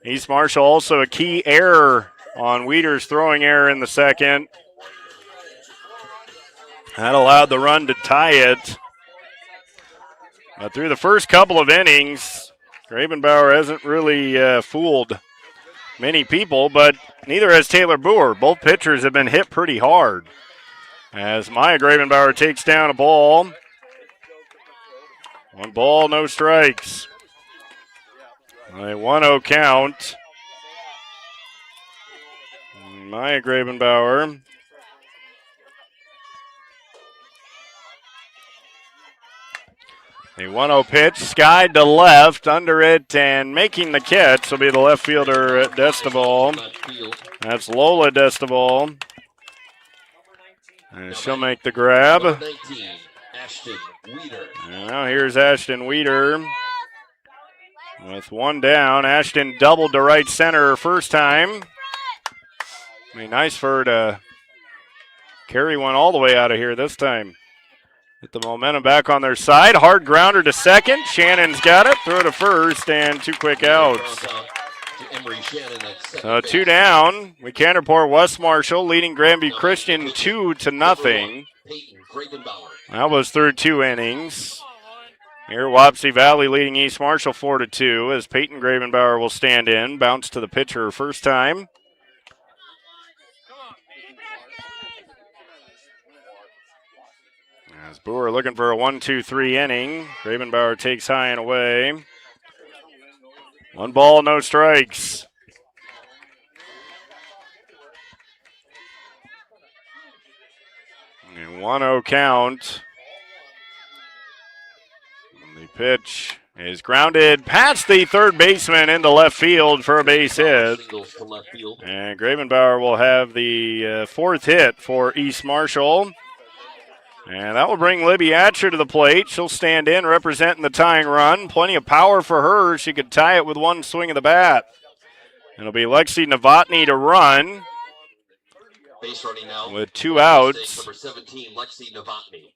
East Marshall also a key error on Weeder's throwing error in the second. That allowed the run to tie it. But through the first couple of innings, Grabenbauer hasn't really fooled many people, but neither has Taylor Boer. Both pitchers have been hit pretty hard. As Maya Grabenbauer takes down a ball. 1 ball, no strikes. A 1-0 count. Maya Grabenbauer. A 1-0 pitch, skied to left, under it, and making the catch will be the left fielder, Destival. That's Lola Destival. And she'll make the grab. And now here's Ashton Weeder. With 1 down, Ashton doubled to right center first time. I mean, nice for her to carry one all the way out of here this time. Get the momentum back on their side. Hard grounder to second. Shannon's got it. Throw to first, and 2 quick outs. So 2 down. We can report West Marshall leading Granby Christian 2-0. That was through 2 innings. Here, Wapsie Valley leading East Marshall 4-2 as Peyton Grabenbauer will stand in. Bounce to the pitcher first time. As Boer looking for a 1-2-3 inning. Grabenbauer takes high and away. 1 ball, no strikes. And 1-0 count. And the pitch is grounded past the third baseman into left field for a base hit. And Grabenbauer will have the 4th hit for East Marshall. And that will bring Libby Atcher to the plate. She'll stand in representing the tying run. Plenty of power for her. She could tie it with 1 swing of the bat. It'll be Lexi Novotny to run. Base running now with 2 outs. Number 17, Lexi Novotny.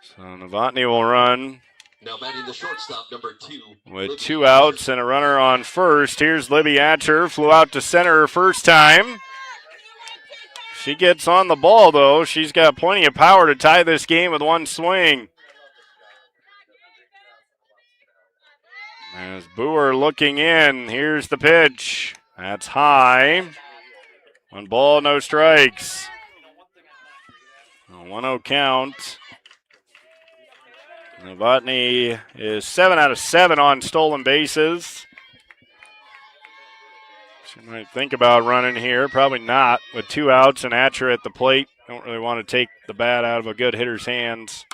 So Novotny will run. Now batting the shortstop, number 2. With 2 outs and a runner on first. Here's Libby Atcher. Flew out to center her first time. She gets on the ball, though. She's got plenty of power to tie this game with 1 swing. As Boer looking in, here's the pitch. That's high. 1 ball, no strikes. A 1-0 count. Novotny is 7 out of 7 on stolen bases. She might think about running here. Probably not. With 2 outs and Atcher at the plate. Don't really want to take the bat out of a good hitter's hands.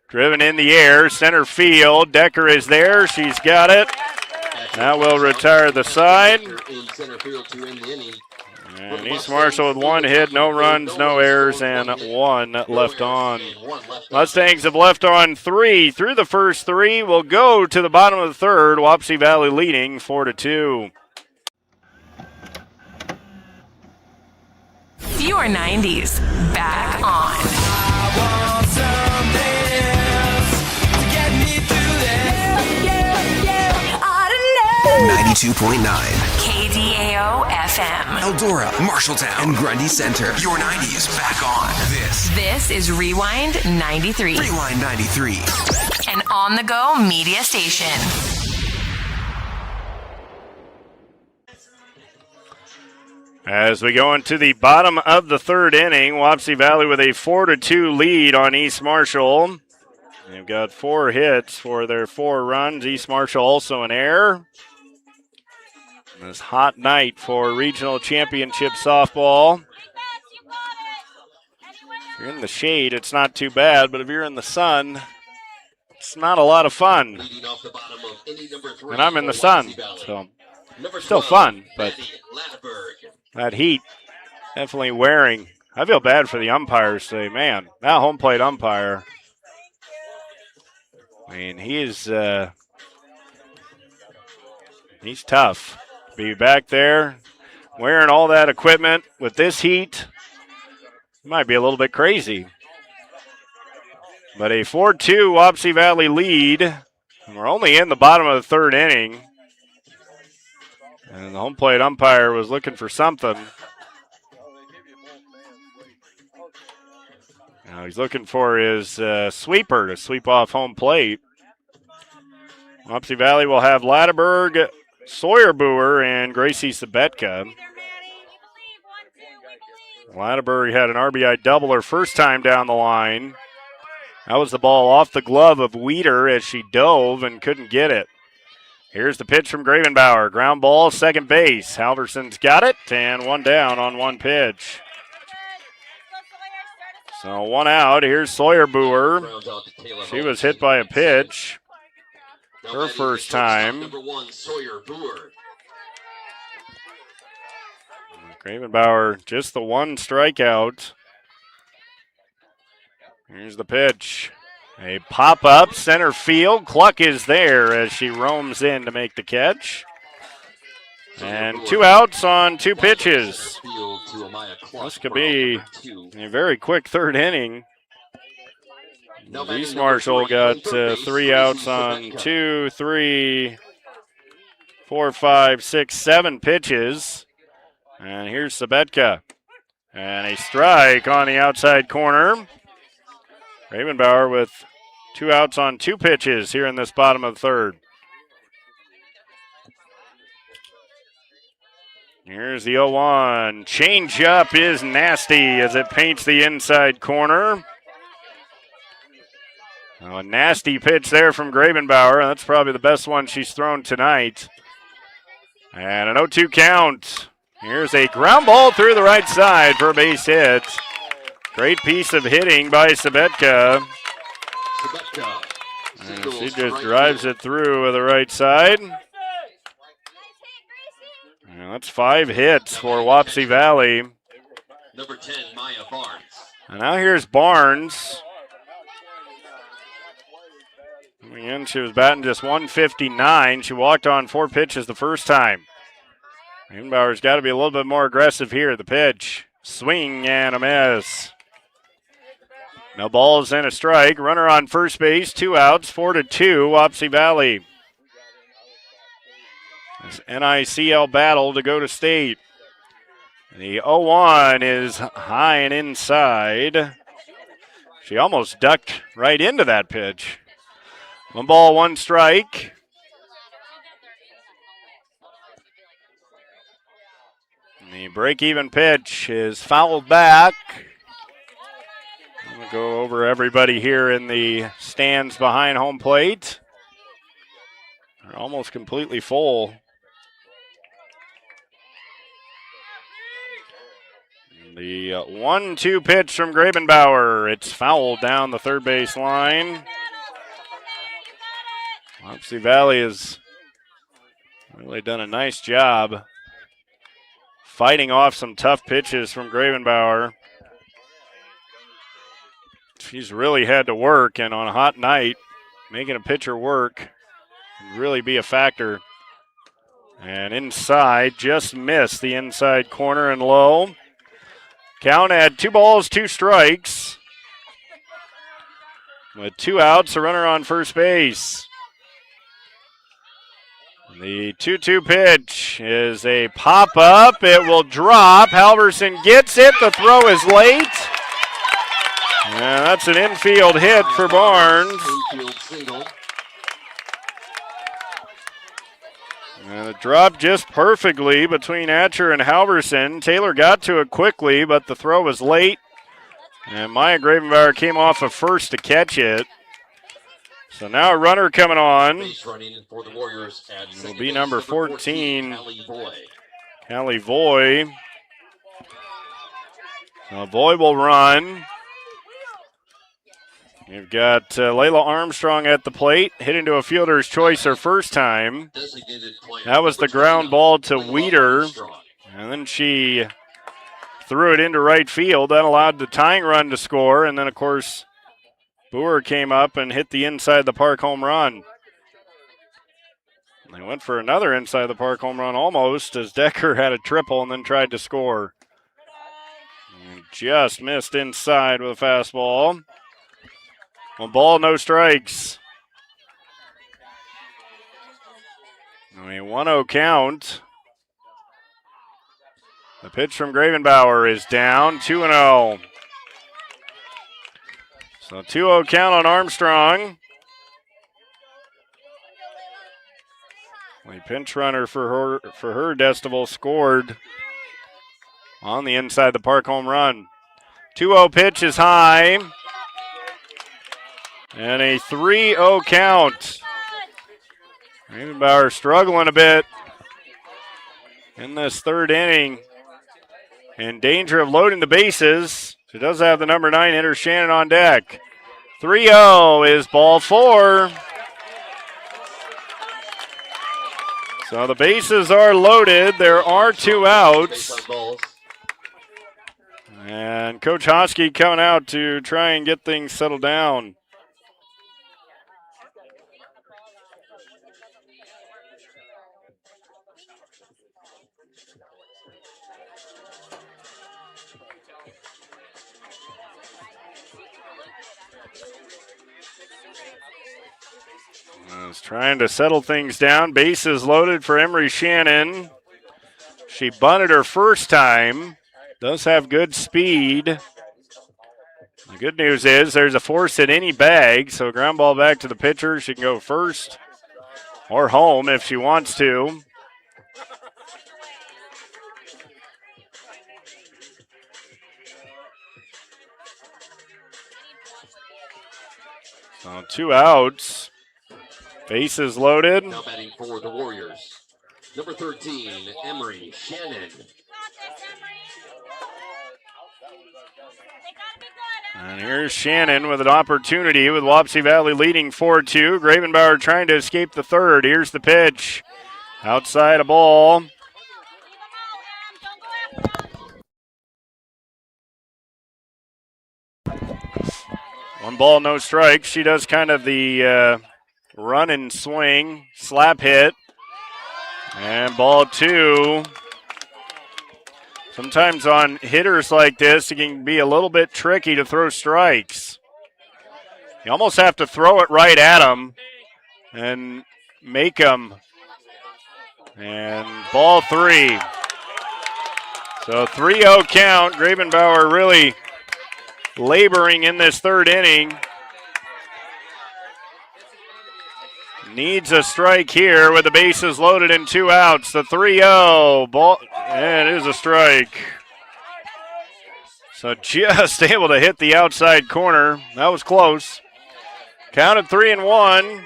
Driven in the air. Center field. Decker is there. She's got it. That will retire the side. And East Marshall with 1 hit, no runs, no errors, and 1 left on. Mustangs have left on 3. Through the first 3, will go to the bottom of the 3rd. Wapsie Valley leading 4-2. Your 90s back on. I want some dance to get me through 92.9. KDAO FM. Eldora, Marshalltown, and Grundy Center. Your 90s back on. This is Rewind 93. Rewind 93. An on-the-go media station. As we go into the bottom of the third inning, Wapsie Valley with a 4-2 lead on East Marshall. They've got 4 hits for their 4 runs. East Marshall also an error. This hot night for regional championship softball. If you're in the shade, it's not too bad, but if you're in the sun, it's not a lot of fun. And I'm in the sun, so still fun, but that heat definitely wearing. I feel bad for the umpires today. Man, that home plate umpire, I mean, he's tough. Be back there wearing all that equipment with this heat, might be a little bit crazy. But a 4-2 Wapsie Valley lead. And we're only in the bottom of the third inning. And the home plate umpire was looking for something. Now he's looking for his sweeper to sweep off home plate. Wapsie Valley will have Latterberg, Sawyer Boer, and Gracie Sabetka. Latterberg had an RBI double her first time down the line. That was the ball off the glove of Weeder as she dove and couldn't get it. Here's the pitch from Gravenbauer. Ground ball, second base. Halverson's got it, and 1 down on 1 pitch. So 1 out. Here's Sawyer Boer. She was hit by a pitch her first time. Gravenbauer, just the 1 strikeout. Here's the pitch. A pop-up center field. Cluck is there as she roams in to make the catch. And 2 outs on 2 pitches. This could be a very quick third inning. East Marshall got 3 outs on 2, 3, 4, 5, 6, 7 pitches. And here's Sabetka. And a strike on the outside corner. Gravenbauer with 2 outs on 2 pitches here in this bottom of the third. Here's the 0-1. Change-up is nasty as it paints the inside corner. Oh, a nasty pitch there from Gravenbauer. That's probably the best one she's thrown tonight. And an 0-2 count. Here's a ground ball through the right side for a base hit. Great piece of hitting by Sabetka. And she just drives it through with the right side. And that's 5 hits for Wapsie Valley. Number 10, Maya Barnes. And now here's Barnes. Again, she was batting just 159. She walked on 4 pitches the first time. Gravenbauer's got to be a little bit more aggressive here. The pitch, swing and a miss. No balls and a strike. Runner on first base, 2 outs, 4-2, Wapsie Valley. This NICL battle to go to state. The 0-1 is high and inside. She almost ducked right into that pitch. 1 ball, 1 strike. And the break-even pitch is fouled back. I'm going to go over everybody here in the stands behind home plate. They're almost completely full. The 1-2 pitch from Gravenbauer. It's fouled down the third base line. Wapsie Valley has really done a nice job fighting off some tough pitches from Gravenbauer. She's really had to work, and on a hot night, making a pitcher work can really be a factor. And inside, just missed the inside corner and low. Count at 2 balls, 2 strikes. With 2 outs, a runner on first base. The 2-2 pitch is a pop-up. It will drop. Halverson gets it. The throw is late. And that's an infield hit for Barnes. Infield single. And it dropped just perfectly between Atcher and Halverson. Taylor got to it quickly, but the throw was late. And Maya Gravenbauer came off of first to catch it. So now a runner coming on. Base running for the Warriors at It'll be number 14, Callie Voy. Callie Voy. So Voy will run. You've got Layla Armstrong at the plate, hit into a fielder's choice her first time. That was the ground ball to Weeder, and then she threw it into right field. That allowed the tying run to score, and then, of course, Boer came up and hit the inside the park home run. They went for another inside the park home run almost as Decker had a triple and then tried to score. And just missed inside with a fastball. 1 ball, no strikes. A 1-0 count. The pitch from Gravenbauer is down, 2-0. So 2-0 count on Armstrong. The pinch runner for her Destival scored on the inside the park home run. 2-0 pitch is high. And a 3-0 count. Gravenbauer struggling a bit in this third inning. In danger of loading the bases. She does have the number 9 hitter Shannon on deck. 3-0 is ball 4. So the bases are loaded. There are 2 outs. And Coach Hosky coming out to try and get things settled down. Trying to settle things down. Bases loaded for Emery Shannon. She bunted her first time. Does have good speed. The good news is there's a force in any bag, so ground ball back to the pitcher. She can go first or home if she wants to. So 2 outs. Bases loaded. Now batting for the Warriors. Number 13, Emery Shannon. And here's Shannon with an opportunity with Wapsie Valley leading 4-2. Gravenbauer trying to escape the third. Here's the pitch. Outside a ball. One ball, no strikes. She does kind of the run and swing, slap hit, and ball 2. Sometimes on hitters like this, it can be a little bit tricky to throw strikes. You almost have to throw it right at them and make them. And ball 3. So 3-0 count. Gravenbauer really laboring in this third inning. Needs a strike here with the bases loaded and 2 outs. The 3-0 ball, and it is a strike. So just able to hit the outside corner. That was close. Counted 3-1.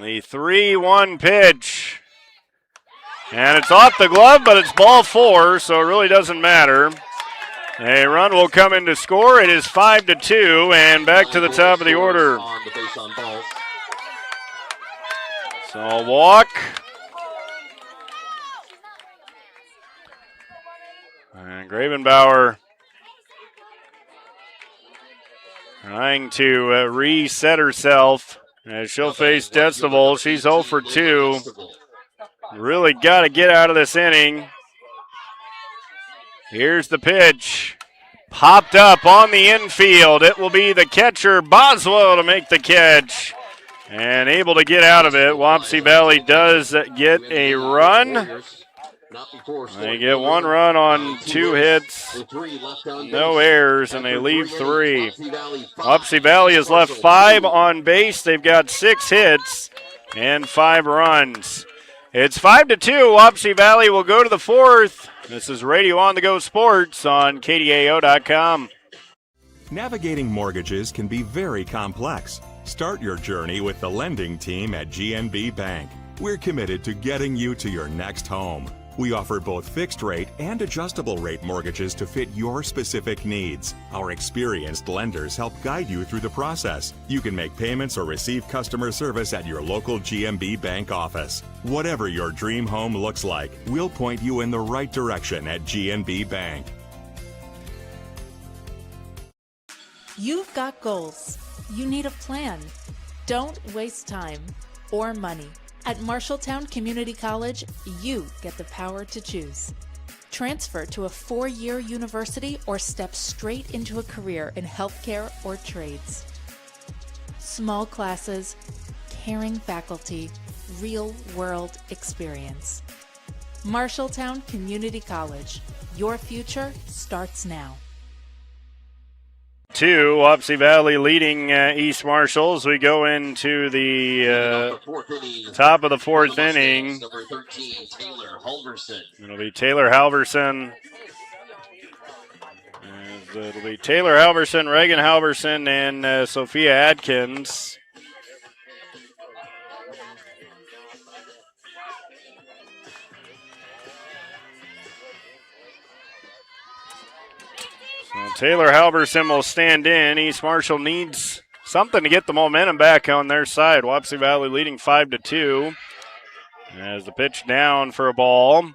The 3-1 pitch. And it's off the glove, but it's ball 4, so it really doesn't matter. A run will come in to score. It is 5-2, and back to the top of the order. So a walk. And Gravenbauer trying to reset herself as she'll face Destival. She's 0 for 2. Really got to get out of this inning. Here's the pitch. Popped up on the infield. It will be the catcher, Boswell, to make the catch. And able to get out of it. Wapsie Valley does get a run. They get one run on 2 hits, no errors, and they leave 3. Wapsie Valley has left 5 on base. They've got 6 hits and 5 runs. It's 5-2. Wapsie Valley will go to the 4th. This is Radio On the Go Sports on KDAO.com. Navigating mortgages can be very complex. Start your journey with the lending team at GNB Bank. We're committed to getting you to your next home. We offer both fixed rate and adjustable rate mortgages to fit your specific needs. Our experienced lenders help guide you through the process. You can make payments or receive customer service at your local GNB Bank office. Whatever your dream home looks like, we'll point you in the right direction at GNB Bank. You've got goals. You need a plan. Don't waste time or money. At Marshalltown Community College, you get the power to choose. Transfer to a 4-year university or step straight into a career in healthcare or trades. Small classes, caring faculty, real-world experience. Marshalltown Community College. Your future starts now. 2, Wapsie Valley leading East Marshall as we go into the top of the 4th inning. It'll be Taylor Halverson. It'll be Taylor Halverson, Reagan Halverson, and Sophia Adkins. Taylor Halverson will stand in. East Marshall needs something to get the momentum back on their side. Wapsie Valley leading 5-2. As the pitch down for a ball.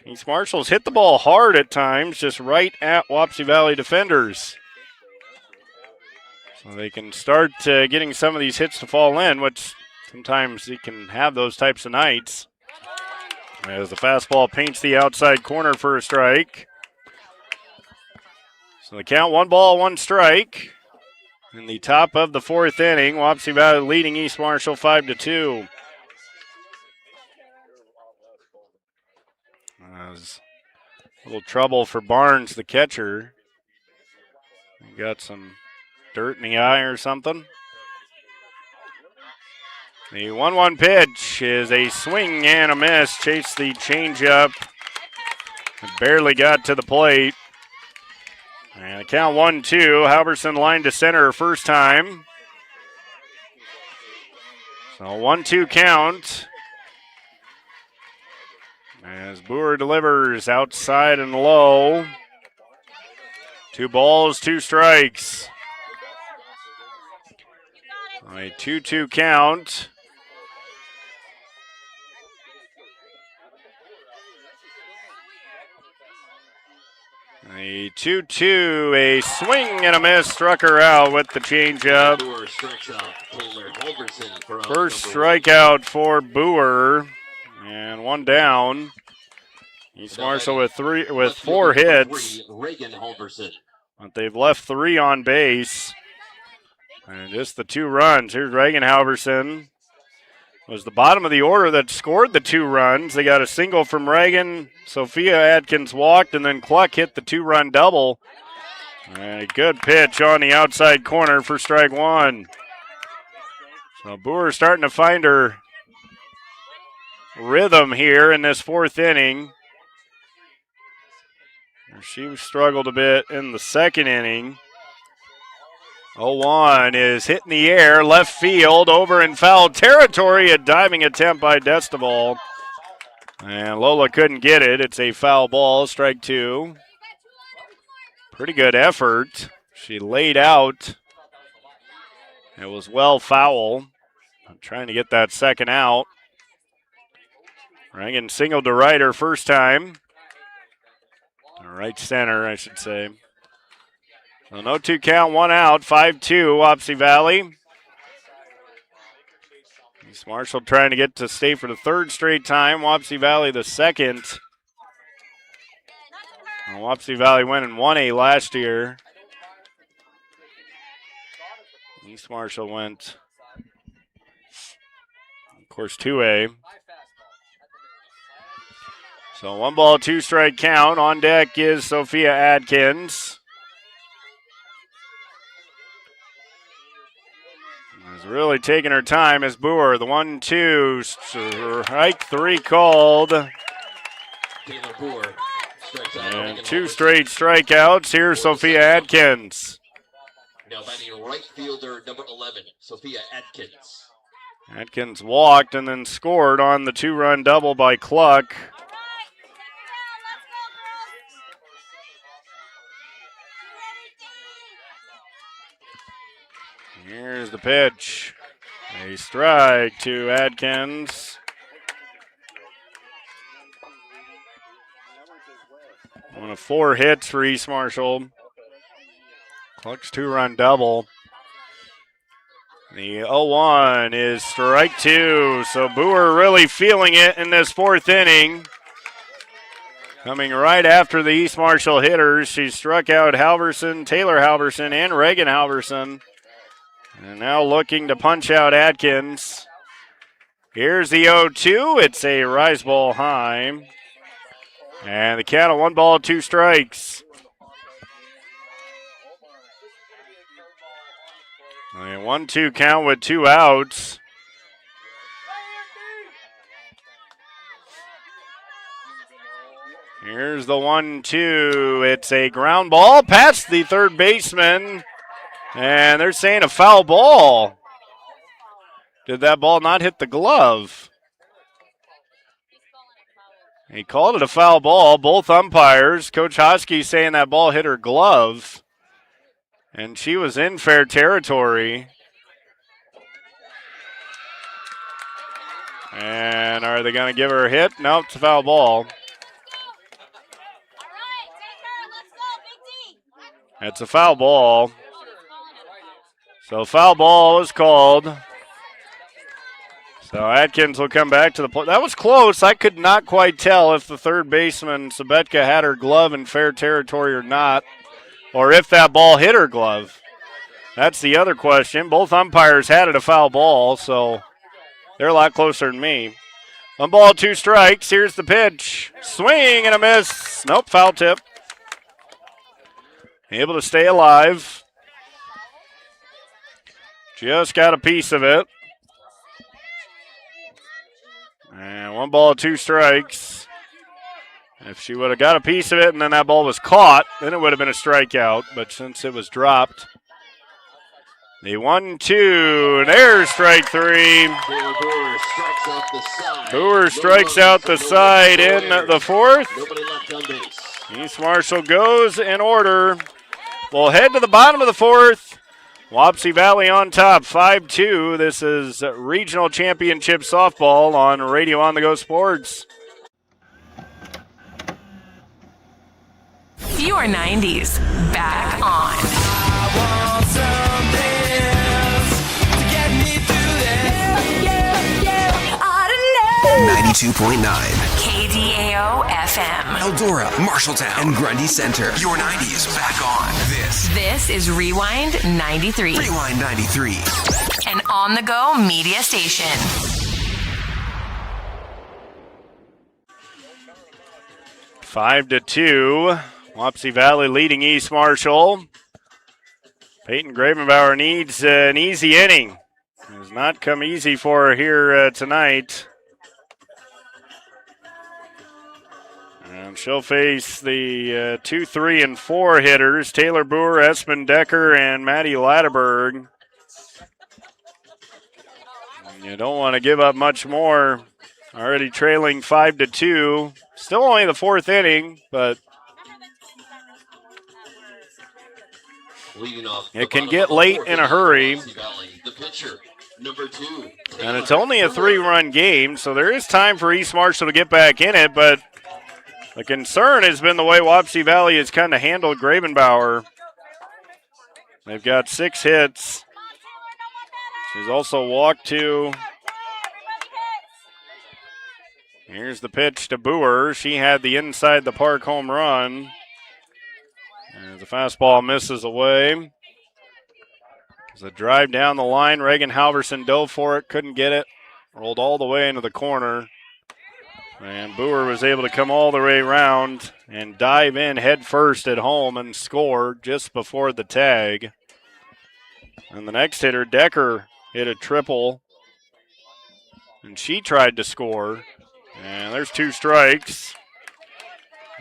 East Marshall's hit the ball hard at times, just right at Wapsie Valley defenders. So they can start getting some of these hits to fall in, which sometimes you can have those types of nights. As the fastball paints the outside corner for a strike. So the count, 1 ball, 1 strike. In the top of the 4th inning, Wapsie Valley leading East Marshall 5-2. A little trouble for Barnes, the catcher. He got some dirt in the eye or something. The 1-1 pitch is a swing and a miss. Chased the changeup. Barely got to the plate. And the count 1-2. Halverson lined to center first time. So 1-2 count. As Boer delivers outside and low. 2 balls, 2 strikes. A 2-2 count. A 2-2, a swing and a miss, struck her out with the changeup. First strikeout for Boer, and 1 down. East Marshall with 4 hits, but they've left 3 on base. And just the 2 runs. Here's Reagan Halverson. Was the bottom of the order that scored the 2 runs. They got a single from Reagan. Sophia Adkins walked, and then Cluck hit the 2-run double. A good pitch on the outside corner for strike 1. So Boer starting to find her rhythm here in this 4th inning. She struggled a bit in the 2nd inning. 0-1 is hit in the air, left field, over in foul territory. A diving attempt by Destival. And Lola couldn't get it. It's a foul ball, strike 2. Pretty good effort. She laid out. It was well foul. I'm trying to get that 2nd out. Reagan singled to right her first time. Or right center, I should say. So no 2 count, 1 out, 5-2, Wapsie Valley. East Marshall trying to get to stay for the 3rd straight time. Wapsie Valley the 2nd. And Wapsie Valley went and won 1A last year. East Marshall went Of course, 2A. So 1 ball, 2 strike count. On deck is Sophia Adkins. Is really taking her time as Boer. The 1-2, strike 3 called. Taylor Boer strikes out. And 2 straight strikeouts. Here's Sophia Adkins. Now batting right fielder number 11, Sophia Adkins. Adkins walked and then scored on the 2-run double by Cluck. Here's the pitch. A strike to Adkins. One of 4 hits for East Marshall. Cluck's 2-run double. The 0-1 is strike 2. So Boer really feeling it in this 4th inning. Coming right after the East Marshall hitters. She struck out Halverson, Taylor Halverson, and Reagan Halverson. And now looking to punch out Adkins. Here's the 0-2. It's a rise ball high. And the count of 1 ball, 2 strikes. A 1-2 count with 2 outs. Here's the 1-2. It's a ground ball past the third baseman. And they're saying a foul ball. Did that ball not hit the glove? He called it a foul ball. Both umpires. Coach Hosky saying that ball hit her glove. And she was in fair territory. And are they going to give her a hit? No, it's a foul ball. It's a foul ball. So foul ball is called. So Adkins will come back to the plate. That was close. I could not quite tell if the third baseman, Sabetka, had her glove in fair territory or not, or if that ball hit her glove. That's the other question. Both umpires had it a foul ball, so they're a lot closer than me. 1 ball, 2 strikes. Here's the pitch. Swing and a miss. Nope, foul tip. Able to stay alive. Just got a piece of it. And 1 ball, 2 strikes. If she would have got a piece of it and then that ball was caught, then it would have been a strikeout. But since it was dropped, the 1-2, there's strike 3. Boer strikes out the side. Boer strikes out the side in the 4th. Nobody left on base. East Marshall goes in order. We'll head to the bottom of the 4th. Wapsie Valley on top, 5-2. This is Regional Championship Softball on Radio On The Go Sports. Your 90s back on. 92.9. KDAO FM. Eldora, Marshalltown, and Grundy Center. Your 90s back on. This is Rewind 93. Rewind 93. An on-the-go media station. Five to 2. Wapsie Valley leading East Marshall. Peyton Gravenbauer needs an easy inning. It has not come easy for her here tonight. And she'll face the 2, 3, and 4 hitters, Taylor Boer, Espen Decker, and Maddie Latterberg. You don't want to give up much more. Already trailing 5 to 2. Still only the 4th inning, but it can get late in a hurry. The pitcher, number 2. And it's only a 3-run game, so there is time for East Marshall to get back in it, but the concern has been the way Wapsie Valley has kind of handled Gravenbauer. They've got 6 hits. She's also walked 2. Here's the pitch to Boer. She had the inside the park home run. And the fastball misses away. There's a drive down the line. Reagan Halverson dove for it, couldn't get it. Rolled all the way into the corner. And Boer was able to come all the way around and dive in head first at home and score just before the tag. And the next hitter, Decker, hit a triple. And she tried to score. And there's 2 strikes.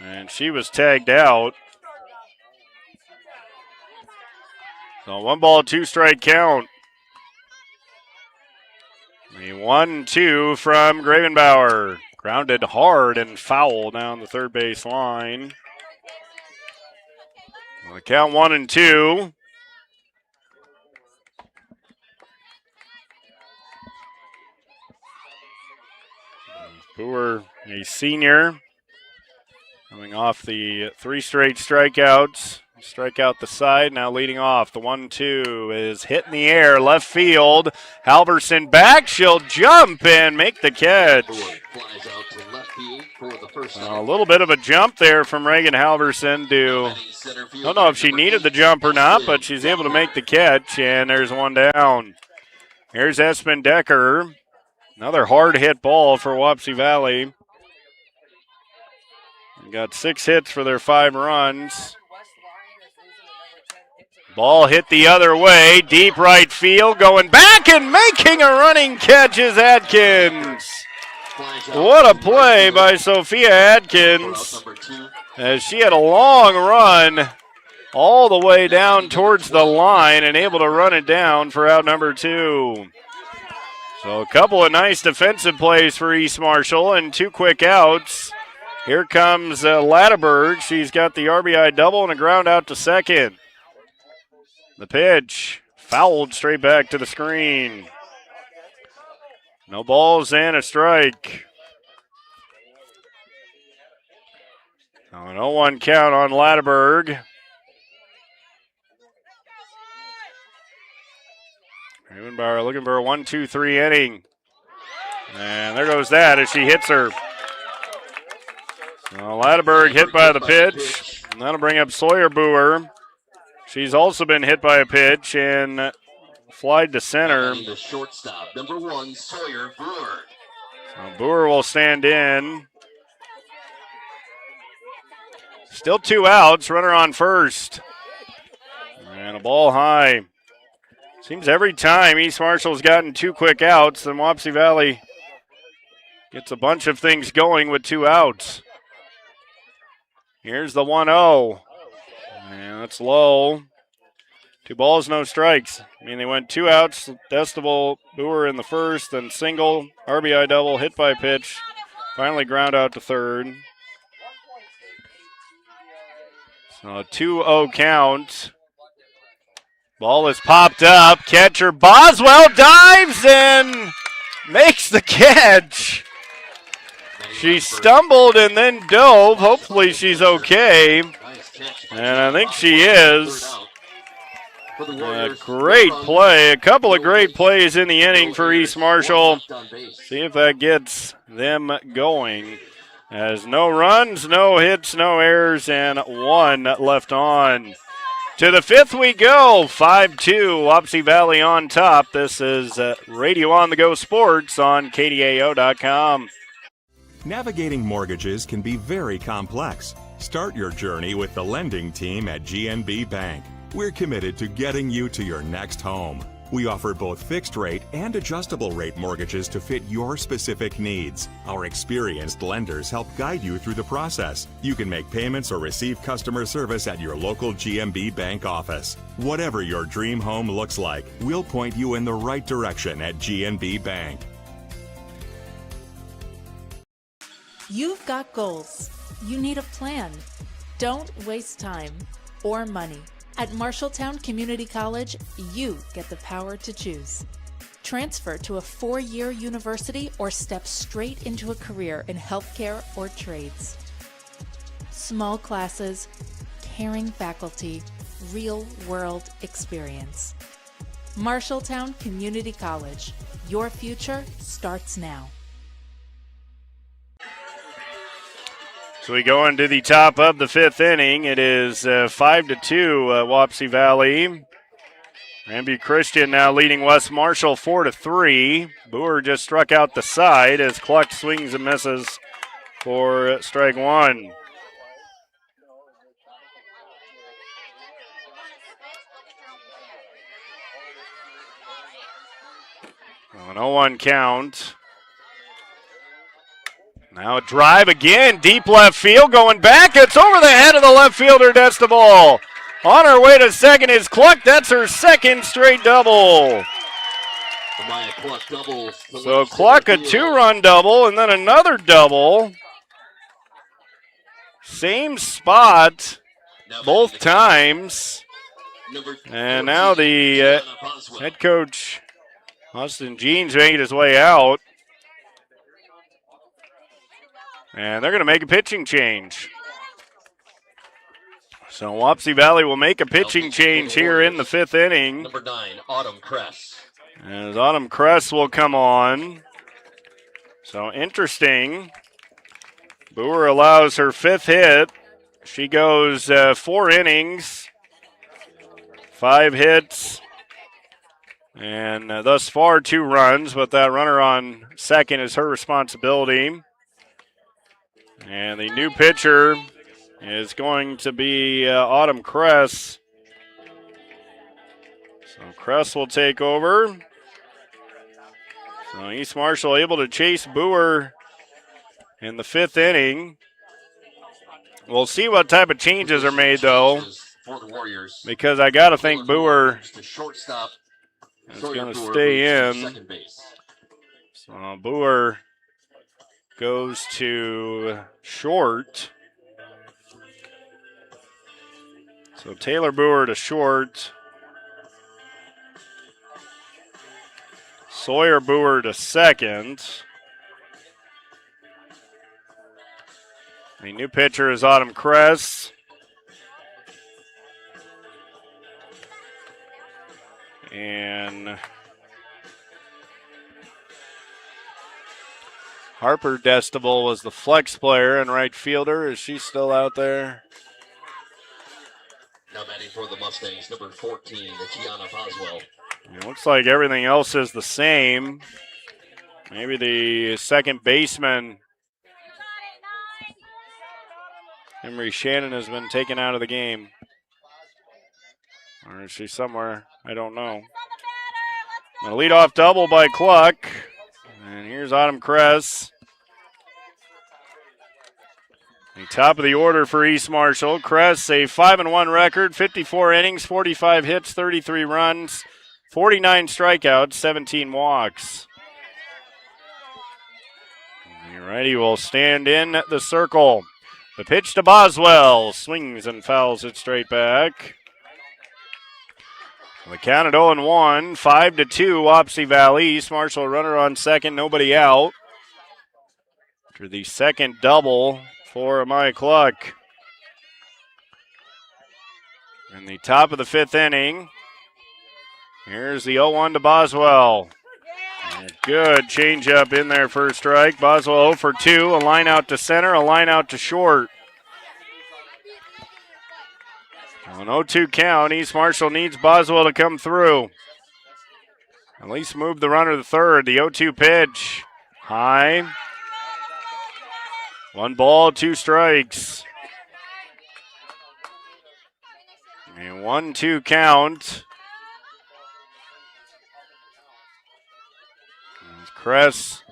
And she was tagged out. So 1 ball, 2 strike count. The 1-2 from Gravenbauer. Grounded hard and foul down the third base line. The count 1-2. Boer, a senior, coming off the 3 straight strikeouts. Strike out the side, now leading off. The 1-2 is hit in the air, left field. Halverson back, she'll jump and make the catch. A little bit of a jump there from Reagan Halverson to, don't know if she needed the jump or not, but she's able to make the catch, and there's 1 down. Here's Espen Decker. Another hard hit ball for Wapsie Valley. They got 6 hits for their 5 runs. Ball hit the other way, deep right field, going back and making a running catch is Adkins. What a play by Sophia Adkins, as she had a long run all the way down towards the line and able to run it down for out number 2. So a couple of nice defensive plays for East Marshall and 2 quick outs. Here comes Latterberg. She's got the RBI double and a ground out to second. The pitch, fouled straight back to the screen. No balls and a strike. So an 0-1 count on Latterberg. Ravenbauer looking for a 1-2-3 inning. And there goes that as she hits her. So Latterberg hit by the pitch. And that'll bring up Sawyer Boer. She's also been hit by a pitch and flied to center. The shortstop, number 1, Sawyer Boer. So Boer will stand in. Still 2 outs, runner on first. And a ball high. Seems every time East Marshall's gotten 2 quick outs, then Wapsie Valley gets a bunch of things going with 2 outs. Here's the 1-0. And that's low. 2 balls, no strikes. I mean, they went 2 outs. Destable, Boer in the first, then single, RBI double, hit by pitch. Finally ground out to third. So a 2-0 count. Ball is popped up. Catcher Boswell dives and makes the catch. She stumbled and then dove. Hopefully she's okay. And I think she is. A great play. A couple of great plays in the inning for East Marshall. See if that gets them going. As no runs, no hits, no errors, and 1 left on. To the 5th we go. 5-2, Wapsie Valley on top. This is Radio On The Go Sports on KDAO.com. Navigating mortgages can be very complex. Start your journey with the lending team at GNB Bank. We're committed to getting you to your next home. We offer both fixed rate and adjustable rate mortgages to fit your specific needs. Our experienced lenders help guide you through the process. You can make payments or receive customer service at your local GNB Bank office. Whatever your dream home looks like, we'll point you in the right direction at GNB Bank. You've got goals. You need a plan. Don't waste time or money. At Marshalltown Community College, you get the power to choose. Transfer to a 4-year university or step straight into a career in healthcare or trades. Small classes, caring faculty, real-world experience. Marshalltown Community College. Your future starts now. So we go into the top of the 5th inning. It is 5-2 Wapsie Valley. Grandview Christian now leading West Marshall 4-3. Boer just struck out the side as Cluck swings and misses for strike one. An 0-1 count. Now a drive again, deep left field, going back. It's over the head of the left fielder, Destable. On her way to second is Cluck. That's her second straight double. So Cluck a 2-run double and then another double. Same spot both times. And now the head coach, Austin Jeans, making his way out. And they're going to make a pitching change. So Wapsie Valley will make a pitching change here in the fifth inning. Number 9, Autumn Kress. As Autumn Kress will come on. So interesting. Boer allows her fifth hit. She goes 4 innings, 5 hits, and thus far 2 runs, but that runner on second is her responsibility. And the new pitcher is going to be Autumn Kress. So Kress will take over. So East Marshall able to chase Boer in the fifth inning. We'll see what type of changes are made, though, because I got to think Boer is going to stay in. So Boer goes to short. So Taylor Boer to short. Sawyer Boer to second. The new pitcher is Autumn Kress. And Harper Destable was the flex player and right fielder. Is she still out there? Now batting for the Mustangs, number 14, Gianna Boswell. It looks like everything else is the same. Maybe the second baseman, Emery Shannon, has been taken out of the game. Or is she somewhere? I don't know. A leadoff double by Cluck. And here's Autumn Kress. The top of the order for East Marshall. Kress, a 5-1 record, 54 innings, 45 hits, 33 runs, 49 strikeouts, 17 walks. The righty will stand in the circle. The pitch to Boswell. Swings and fouls it straight back. The count at 0-1, 5-2, Wapsie Valley. East Marshall runner on second, nobody out. After the second double for Amaya Cluck. In the top of the fifth inning, here's the 0-1 to Boswell. Good changeup in there for a strike. Boswell 0 for 2, a line out to center, a line out to short. An 0-2 count. East Marshall needs Boswell to come through. At least move the runner to third. The 0-2 pitch. High. 1 ball, 2 strikes. A 1-2 count. Kress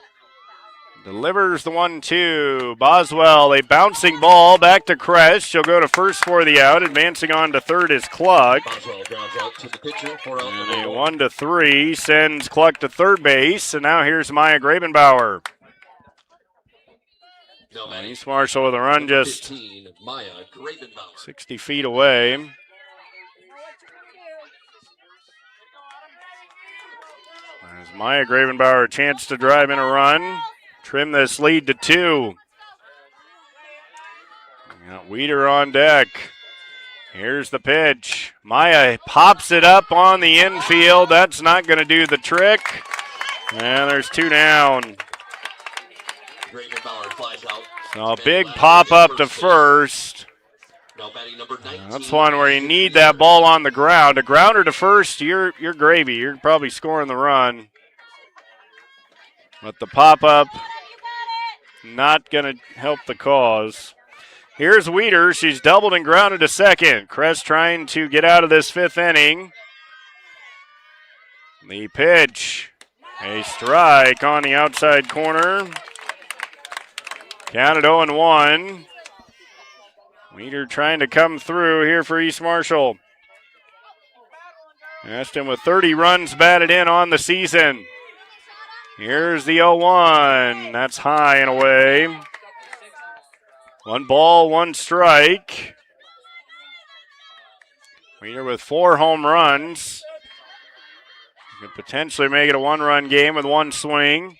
delivers the 1-2. Boswell, a bouncing ball back to Kress. She'll go to first for the out. Advancing on to third is Cluck. And a 1-3 sends Cluck to third base. And now here's Maya Grabenbauer. And East Marshall with a run just 60 feet away. There's Maya Grabenbauer, a chance to drive in a run. Trim this lead to 2. Got Weeder on deck. Here's the pitch. Maya pops it up on the infield. That's not going to do the trick. And there's 2 down. So a big pop up to first. Now batting number 19. That's one where you need that ball on the ground. A grounder to first, you're gravy. You're probably scoring the run. But the pop-up, not going to help the cause. Here's Weeder. She's doubled and grounded to second. Crest trying to get out of this fifth inning. The pitch, a strike on the outside corner. Counted 0-1. Weeder trying to come through here for East Marshall. Ashton with 30 runs batted in on the season. Here's the 0-1. That's high and away. 1 ball, 1 strike. Weeder with 4 home runs. Could potentially make it a 1-run game with 1 swing.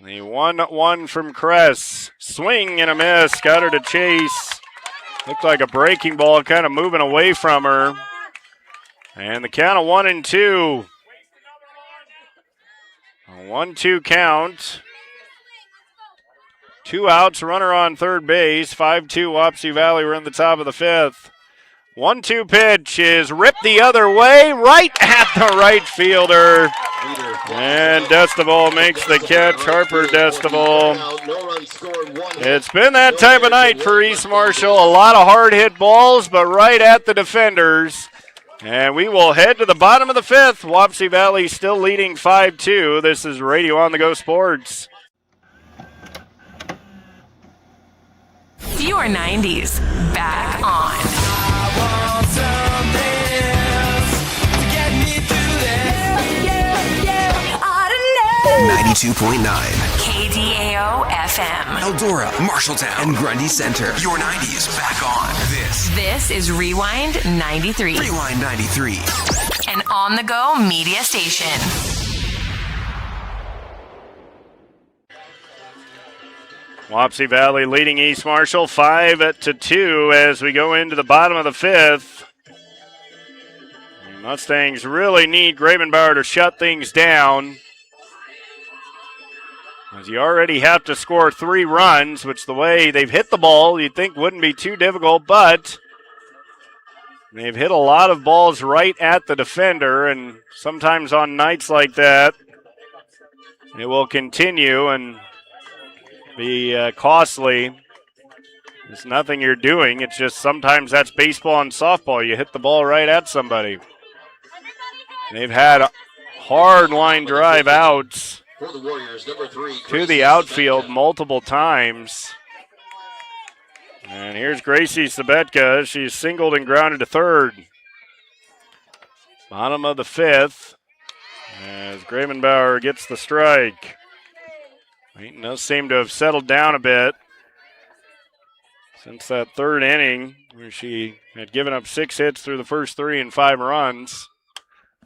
The 1-1 from Kress. Swing and a miss. Got her to chase. Looked like a breaking ball, kind of moving away from her. And the count of 1-2. A 1-2 count. 2 outs, runner on third base. 5-2 Wapsie Valley. We're in the top of the 5th. 1-2 pitch is ripped the other way, right at the right fielder. And Destival makes the catch. Harper Destival. It's been that type of night for East Marshall. A lot of hard hit balls, but right at the defenders. And we will head to the bottom of the 5th. Wapsie Valley still leading 5-2. This is Radio on the Go Sports. Your 90s back on. 92.9. KDAO FM. Eldora, Marshalltown, and Grundy Center. Your 90s back on. This is Rewind 93. Rewind 93. An on-the-go media station. Wapsie Valley leading East Marshall 5-2 as we go into the bottom of the 5th. Mustangs really need Gravenbauer to shut things down, as you already have to score 3 runs, which the way they've hit the ball you'd think wouldn't be too difficult, but they've hit a lot of balls right at the defender, and sometimes on nights like that it will continue and be costly. There's nothing you're doing. It's just sometimes that's baseball and softball. You hit the ball right at somebody. They've had hard line drive outs For the Warriors, number 3, to the outfield multiple times. And here's Gracie Sabetka. She's singled and grounded to third. Bottom of the 5th as Gravenbauer gets the strike. He does seem to have settled down a bit since that 3rd inning where she had given up 6 hits through the first 3 and 5 runs.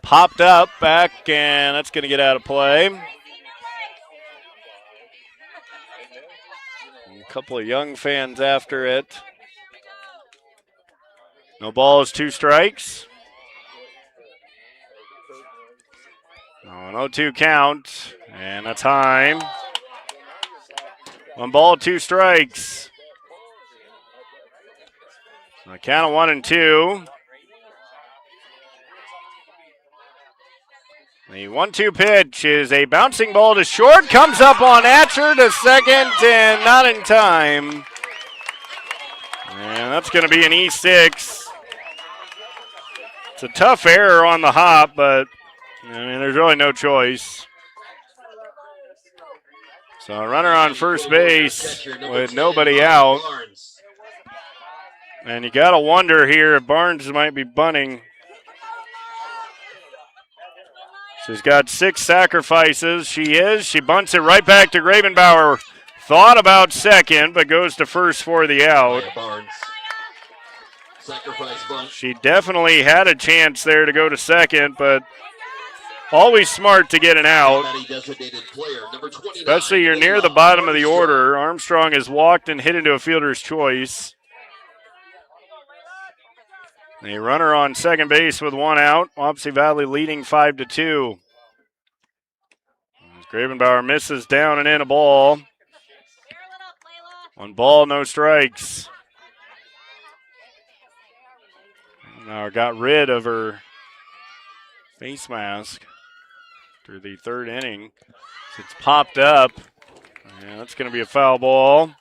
Popped up back, and that's going to get out of play. A couple of young fans after it. No balls, 2 strikes. An 0-2 count, and that's high. 1 ball, 2 strikes. A count of 1-2. The 1-2 pitch is a bouncing ball to short. Comes up on Atcher to second and not in time. And that's going to be an E6. It's a tough error on the hop, but there's really no choice. So a runner on first base with nobody out. And you got to wonder here if Barnes might be bunting. She's got 6 sacrifices. She bunts it right back to Gravenbauer. Thought about second, but goes to first for the out. She definitely had a chance there to go to second, but always smart to get an out. Especially you're near the bottom of the order. Armstrong has walked and hit into a fielder's choice. A runner on second base with 1 out. Wapsie Valley leading 5-2. As Gravenbauer misses down and in a ball. 1 ball, no strikes. got rid of her face mask through the third inning. It's popped up. And that's going to be a foul ball.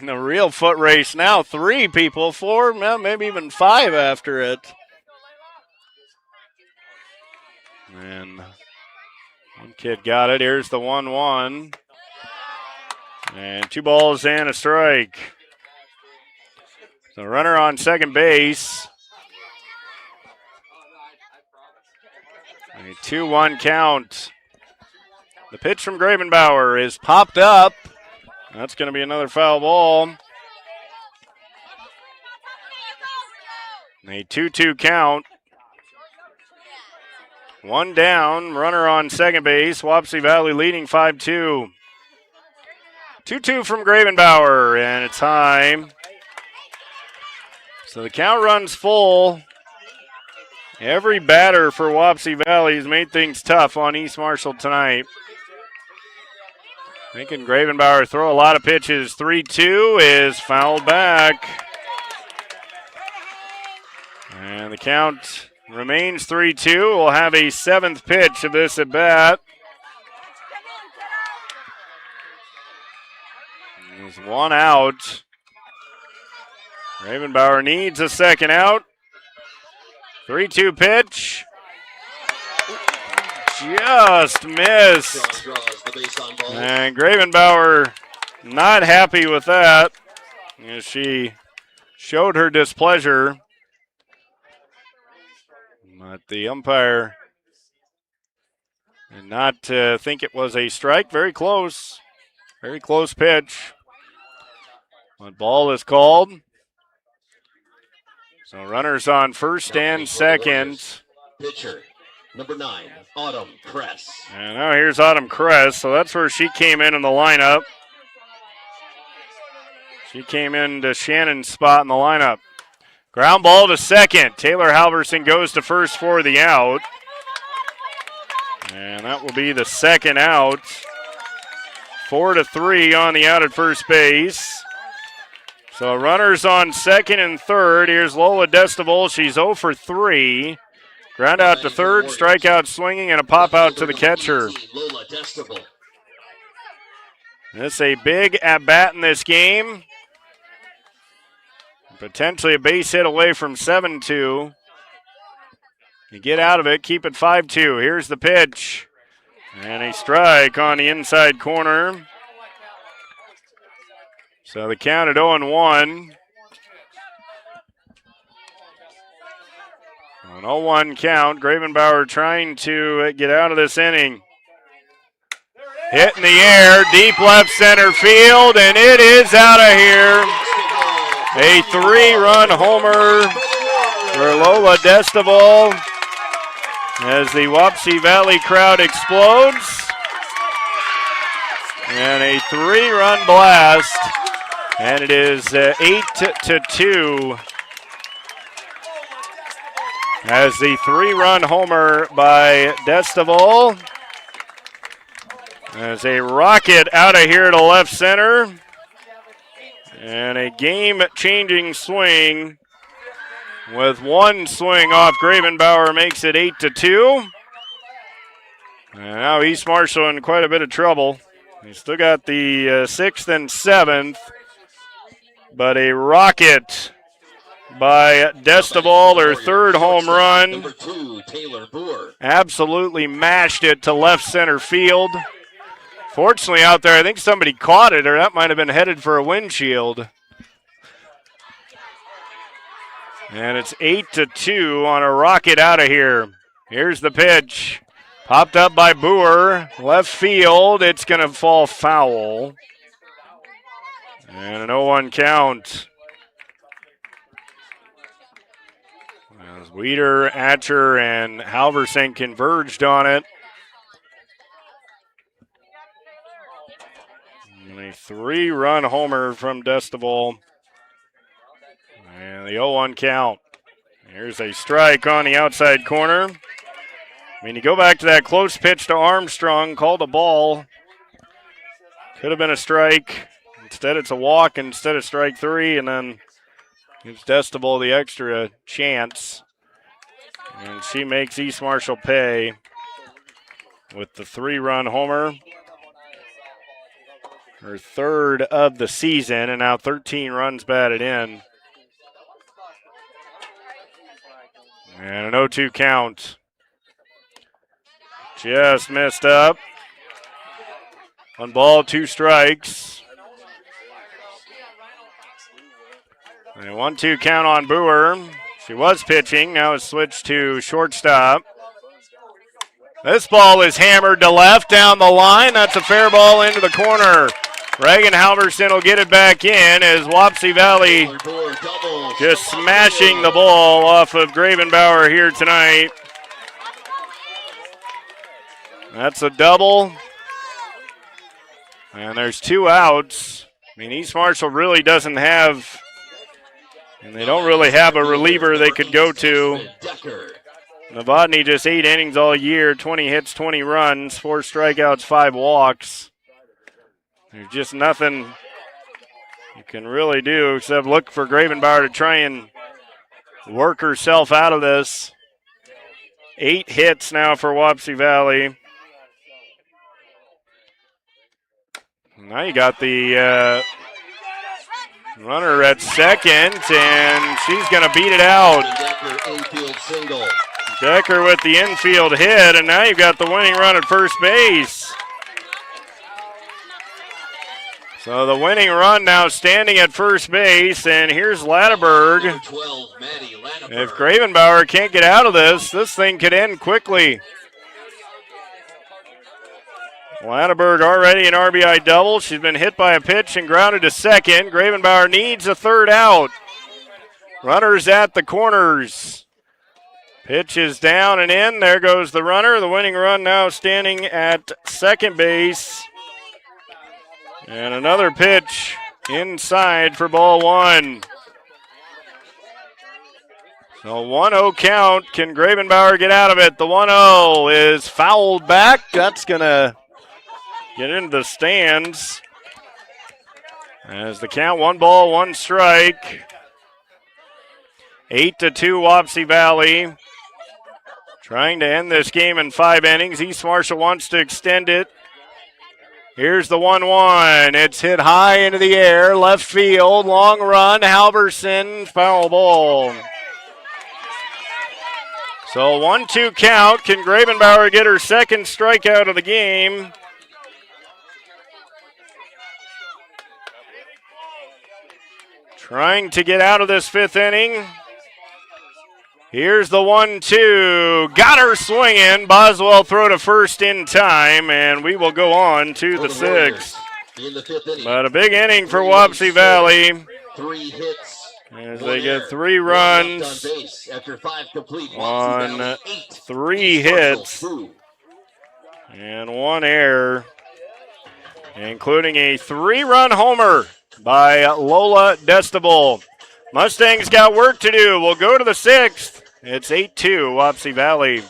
The real foot race now. 3 people, 4, maybe even 5 after it. And one kid got it. Here's the 1-1. And 2 balls and a strike. So runner on second base. A 2-1 count. The pitch from Gravenbauer is popped up. That's going to be another foul ball. A 2-2 count. 1 down, runner on second base. Wapsie Valley leading 5-2. 2-2 from Gravenbauer, and it's high. So the count runs full. Every batter for Wapsie Valley has made things tough on East Marshall tonight. Making Gravenbauer throw a lot of pitches. 3-2 is fouled back. And the count remains 3-2. We'll have a 7th pitch of this at bat. There's 1 out. Gravenbauer needs a second out. 3-2 pitch. Just missed. And Gravenbauer not happy with that, as she showed her displeasure. But the umpire did not think it was a strike. Very close pitch. But ball is called. So runners on first and second. Pitcher, number 9, Autumn Kress. And now here's Autumn Kress. So that's where she came in the lineup. She came into Shannon's spot in the lineup. Ground ball to second. Taylor Halverson goes to first for the out. And that will be the second out. 4-3 on the out at first base. So runners on second and third. Here's Lola Destival. She's 0 for 3. Ground out to third, strikeout swinging, and a pop out to the catcher. This is a big at-bat in this game. Potentially a base hit away from 7-2. You get out of it, keep it 5-2. Here's the pitch. And a strike on the inside corner. So the count at 0-1. An 0-1 count. Gravenbauer trying to get out of this inning. Hit in the air, deep left center field, and it is out of here. A 3-run homer for Lola Destival as the Wapsie Valley crowd explodes. And a 3-run blast. And it is 8-2 as the 3-run homer by Destival. As a rocket out of here to left center. And a game-changing swing with 1 swing off Gravenbauer makes it 8-2. And now East Marshall in quite a bit of trouble. They still got the 6th and 7th. But a rocket by Destival, her 3rd home run. Number 2, Taylor Boer. Absolutely mashed it to left center field. Fortunately out there, I think somebody caught it, or that might have been headed for a windshield. And it's 8-2 on a rocket out of here. Here's the pitch. Popped up by Boer. Left field. It's going to fall foul. And an 0-1 count. As Weeder, Atcher, and Halverson converged on it. And a 3-run homer from Destival. And the 0-1 count. Here's a strike on the outside corner. I mean, you go back to that close pitch to Armstrong, called a ball. Could have been a strike. Instead, it's a walk instead of strike 3, and then Gives Destable the extra chance. And she makes East Marshall pay with the 3-run homer. Her third of the season, and now 13 runs batted in. And an 0-2 count. Just missed up. 1 ball, 2 strikes. And a 1-2 count on Boer. She was pitching, now it's switched to shortstop. This ball is hammered to left down the line. That's a fair ball into the corner. Reagan Halverson will get it back in as Wapsie Valley just smashing the ball off of Gravenbauer here tonight. That's a double. And there's 2 outs. I mean, East Marshall really doesn't have, and they don't really have a reliever they could go to. Novotny just 8 innings all year, 20 hits, 20 runs, 4 strikeouts, 5 walks. There's just nothing you can really do except look for Gravenbauer to try and work herself out of this. 8 hits now for Wapsie Valley. Now you got the runner at second, and she's going to beat it out. Decker with the infield hit, and now you've got the winning run at first base. So the winning run now standing at first base, and here's Latterberg. If Gravenbauer can't get out of this thing could end quickly. Latterberg already an RBI double. She's been hit by a pitch and grounded to second. Gravenbauer needs a 3rd out. Runners at the corners. Pitch is down and in. There goes the runner. The winning run now standing at second base. And another pitch inside for ball 1. So 1-0 count. Can Gravenbauer get out of it? The 1-0 is fouled back. That's going to get into the stands. As the count, 1 ball, 1 strike. 8-2 Wapsie Valley. Trying to end this game in 5 innings. East Marshall wants to extend it. Here's the 1-1. It's hit high into the air. Left field. Long run. Halverson. Foul ball. So 1-2 count. Can Gravenbauer get her second strikeout of the game? Trying to get out of this 5th inning. Here's the 1-2. Got her swinging. Boswell throw to first in time, and we will go on to the 6th. But a big inning for Wapsie Valley. 3 hits. As they get 3 runs on 3 hits and 1 error, including a 3-run homer by Lola Destable. Mustangs got work to do. We'll go to the 6th. It's 8-2 Wapsie Valley.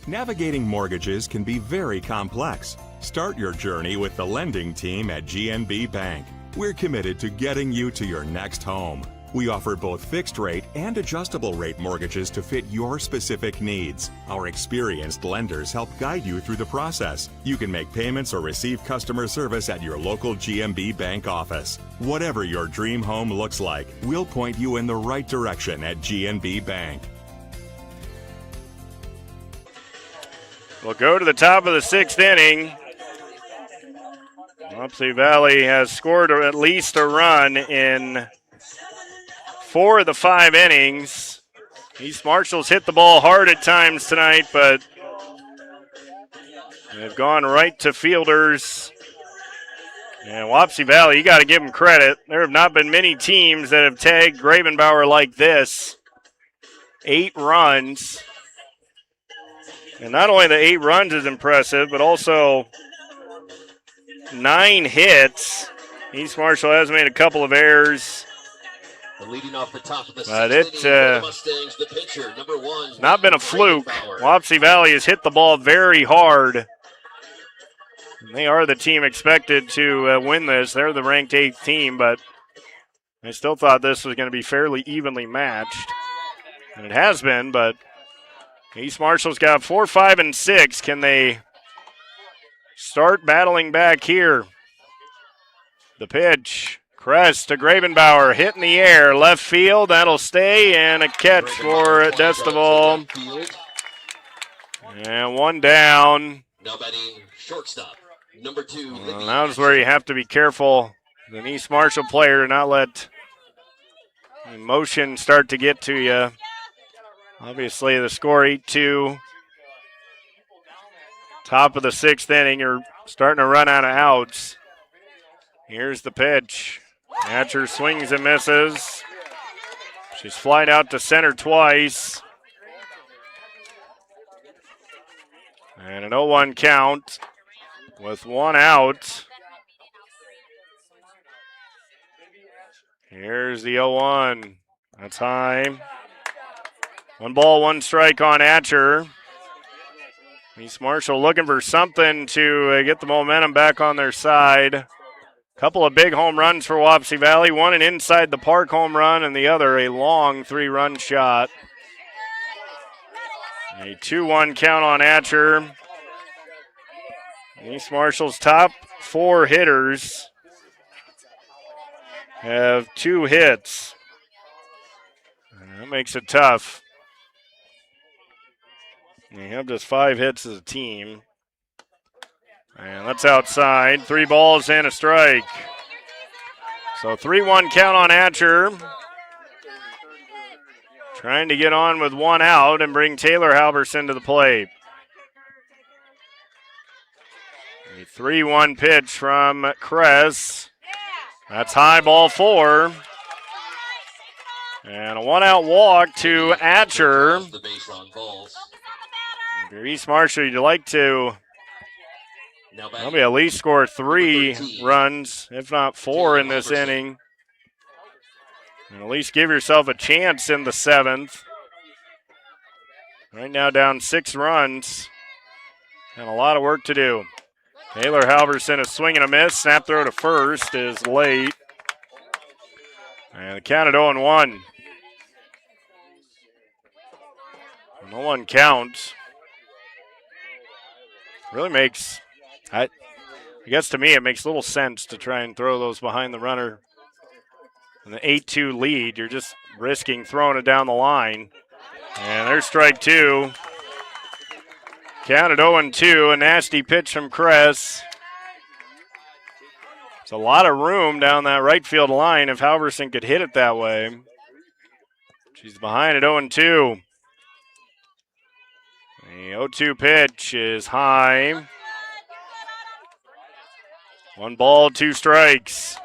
Navigating mortgages can be very complex. Start your journey with the lending team at GNB Bank. We're committed to getting you to your next home. We offer both fixed rate and adjustable rate mortgages to fit your specific needs. Our experienced lenders help guide you through the process. You can make payments or receive customer service at your local GMB Bank office. Whatever your dream home looks like, we'll point you in the right direction at GNB Bank. We'll go to the top of the 6th inning. Wapsie Valley has scored at least a run in 4 of the 5 innings. East Marshall's hit the ball hard at times tonight, but they've gone right to fielders. And Wapsie Valley, you got to give them credit. There have not been many teams that have tagged Gravenbauer like this. 8 runs. And not only the 8 runs is impressive, but also 9 hits. East Marshall has made a couple of errors. Leading off the top of the But Mustangs, the pitcher, number 1. Not been a fluke. Wapsie Valley has hit the ball very hard. They are the team expected to win this. They're the ranked 8th team, but I still thought this was going to be fairly evenly matched. And it has been, but East Marshall's got 4, 5, and 6. Can they start battling back here? The pitch. Crest to Gravenbauer, hit in the air, left field. That'll stay, and a catch for Destival. And one down. Now batting shortstop, number 2. Well, that is where you have to be careful. An East Marshall player to not let emotion start to get to you. Obviously, the score 8-2. Top of the 6th inning, you're starting to run out of outs. Here's the pitch. Hatcher swings and misses. She's flied out to center twice. And an 0-1 count with one out. Here's the 0-1. That's high. 1 ball, 1 strike on Hatcher. East Marshall looking for something to get the momentum back on their side. Couple of big home runs for Wapsie Valley. One an inside the park home run and the other a long 3-run shot. A 2-1 count on Hatcher. East Marshall's top 4 hitters have 2 hits. And that makes it tough. They have just 5 hits as a team. And that's outside. 3 balls and a strike. So 3-1 count on Hatcher. Trying to get on with 1 out and bring Taylor Halverson to the plate. A 3-1 pitch from Kress. That's high, ball 4. And a 1-out walk to Hatcher. The base on balls. If you're East Marshall, you'd like to probably at least score 3 runs, if not 4 in this inning. And at least give yourself a chance in the 7th. Right now down 6 runs. And a lot of work to do. Taylor Halverson is swinging a miss. Snap throw to first is late. And the count at 0-1. 0-1 count. Really makes, I guess to me, it makes little sense to try and throw those behind the runner. In the 8-2 lead, you're just risking throwing it down the line. And there's strike 2. Count at 0-2, a nasty pitch from Kress. It's a lot of room down that right field line if Halverson could hit it that way. She's behind at 0-2. The 0-2 pitch is high. 1 ball, 2 strikes.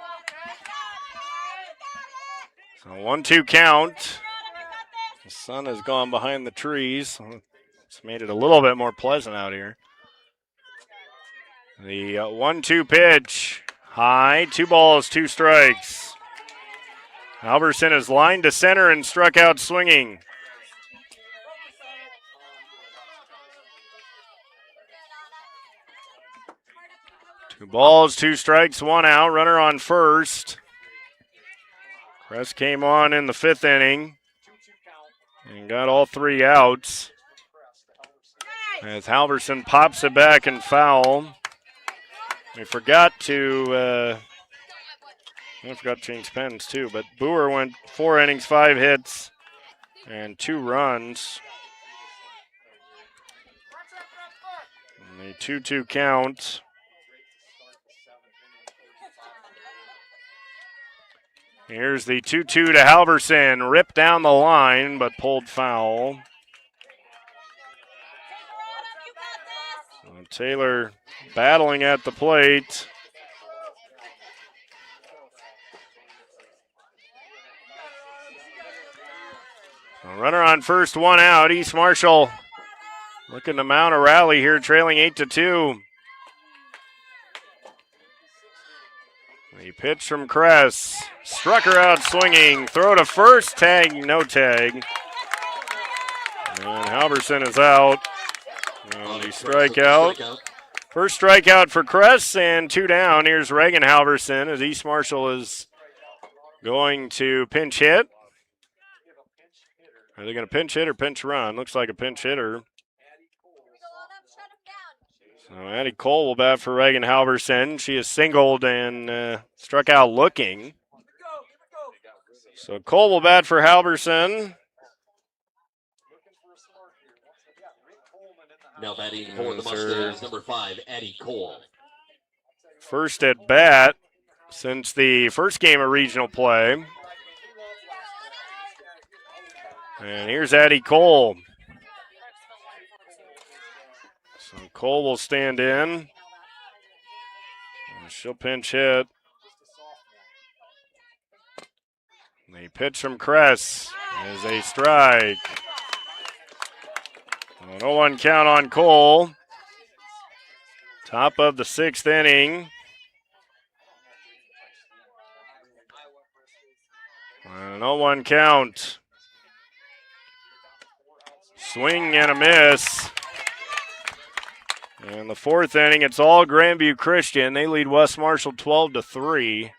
So 1-2 count. The sun has gone behind the trees. It's made it a little bit more pleasant out here. The 1-2 pitch, high, 2 balls, 2 strikes. Halverson is lined to center and struck out swinging. Two balls, 2 strikes, 1 out. Runner on first. Kress came on in the 5th inning and got all 3 outs. As Halverson pops it back and foul. We forgot to change pens too, but Boer went 4 innings, 5 hits, and 2 runs. And the 2-2 count. Here's the 2-2 to Halverson. Ripped down the line, but pulled foul. Taylor battling at the plate. A runner on first, 1 out. East Marshall looking to mount a rally here, trailing 8-2. The pitch from Kress. Struck her out swinging. Throw to first, tag, no tag. And Halverson is out. And the strikeout. First strikeout for Kress and 2 down. Here's Reagan Halverson as East Marshall is going to pinch hit. Are they going to pinch hit or pinch run? Looks like a pinch hitter. So Addie Cole will bat for Reagan Halverson. She is singled and struck out looking. So Cole will bat for Halverson. Now batting for the Mustangs, number 5, Addie Cole. First at bat since the first game of regional play. And here's Addie Cole. So Cole will stand in. And she'll pinch hit. The pitch from Kress is a strike. No one count on Cole. Top of the 6th inning. No one count. Swing and a miss. In the 4th inning, it's all Grandview Christian. They lead West Marshall 12-3.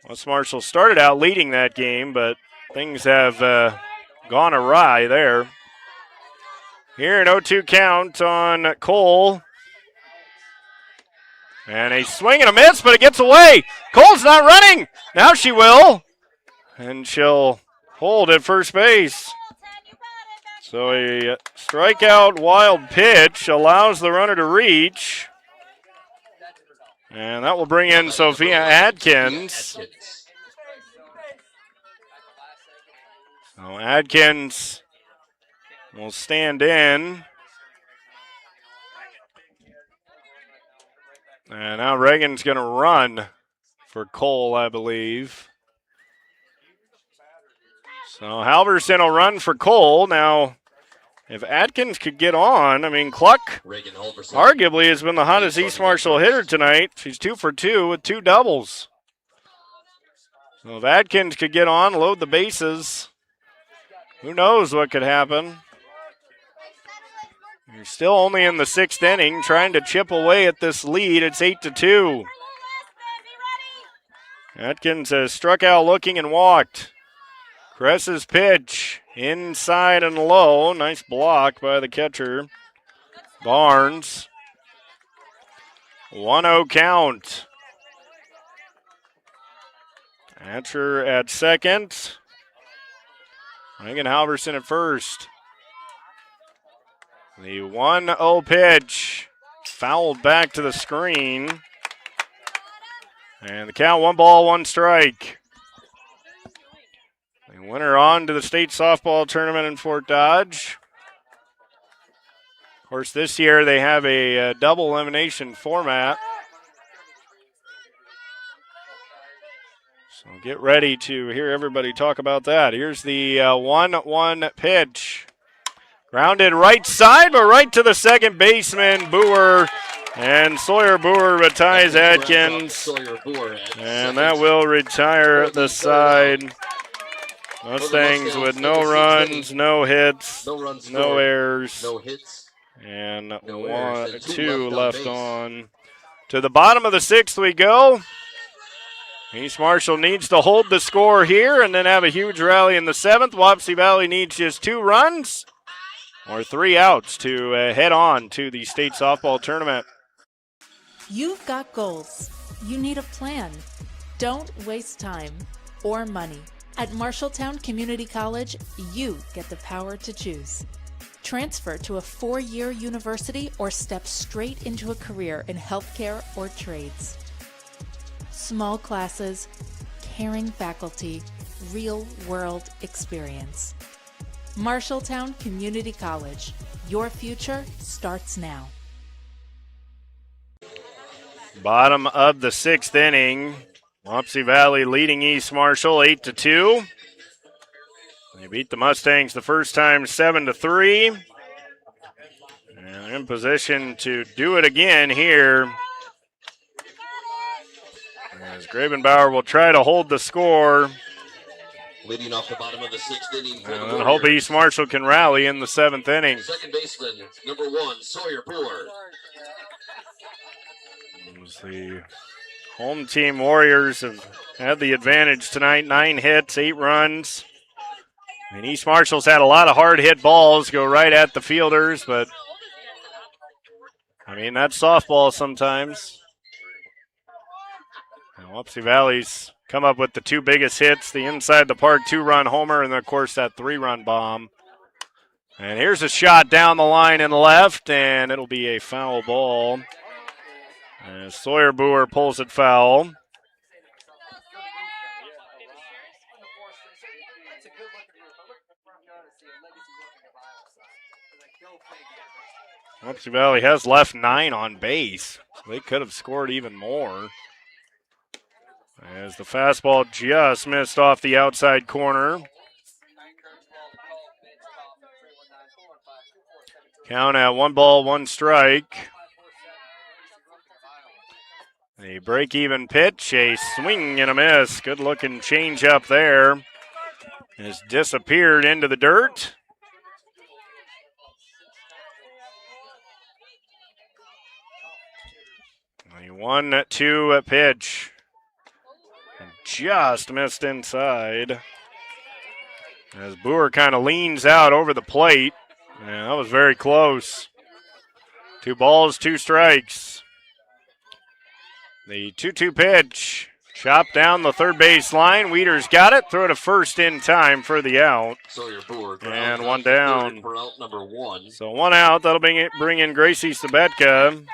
West Marshall started out leading that game, but things have gone awry there. Here an 0-2 count on Cole. And a swing and a miss, but it gets away. Cole's not running. Now she will. And she'll hold at first base. So a strikeout wild pitch allows the runner to reach. And that will bring in Sophia Adkins. So Adkins will stand in. And now Reagan's going to run for Cole, I believe. So Halverson will run for Cole. Now, if Adkins could get on, I mean, Cluck arguably has been the hottest East Marshall hitter tonight. She's 2 for 2 with 2 doubles. So if Adkins could get on, load the bases, who knows what could happen. You're still only in the 6th inning, trying to chip away at this lead. It's 8-2. Atkins has struck out looking and walked. Kress's pitch, inside and low. Nice block by the catcher, Barnes. 1-0 count. Atcher at second. Reagan Halverson at first. The 1-0 pitch, fouled back to the screen. And the count, 1 ball, 1 strike. The winner on to the state softball tournament in Fort Dodge. Of course, this year they have a double elimination format. So get ready to hear everybody talk about that. Here's the 1-1 pitch. Grounded right side, but right to the second baseman, Boer. And Sawyer Boer retires Atkins. And that will retire the side. Mustangs with no runs, no hits, no errors. And 2 left on. To the bottom of the 6th we go. East Marshall needs to hold the score here and then have a huge rally in the 7th. Wapsie Valley needs just 2 runs. Or 3 outs to head on to the state softball tournament. You've got goals. You need a plan. Don't waste time or money. At Marshalltown Community College, you get the power to choose. Transfer to a 4-year university or step straight into a career in healthcare or trades. Small classes, caring faculty, real-world experience. Marshalltown Community College. Your future starts now. Bottom of the 6th inning. Wapsie Valley leading East Marshall 8-2. They beat the Mustangs the first time 7-3. And in position to do it again here. As Grabenbauer will try to hold the score. Leading off the bottom of the 6th inning. And hope East Marshall can rally in the 7th inning. Second baseman, number 1, Sawyer Boer. Was the Home team Warriors have had the advantage tonight. 9 hits, 8 runs. And East Marshall's had a lot of hard hit balls go right at the fielders, but I mean, that's softball sometimes. And Wapsie Valley's come up with the 2 biggest hits, the inside the park 2-run homer, and of course that 3-run bomb. And here's a shot down the line in the left, and it'll be a foul ball. As Sawyer Boer pulls it foul. Wapsie Valley has left 9 on base, so they could have scored even more. As the fastball just missed off the outside corner. Count at 1 ball, 1 strike. A break-even pitch, a swing and a miss. Good-looking change-up there. Has disappeared into the dirt. A 1-2 pitch. Just missed inside. As Boer kind of leans out over the plate. Yeah, that was very close. 2 balls, 2 strikes. The 2-2 pitch. Chopped down the third base line. Weeder's got it. Throw to first in time for the out. And 1 down. Number 1. So 1 out. That'll bring in Gracie Sabetka.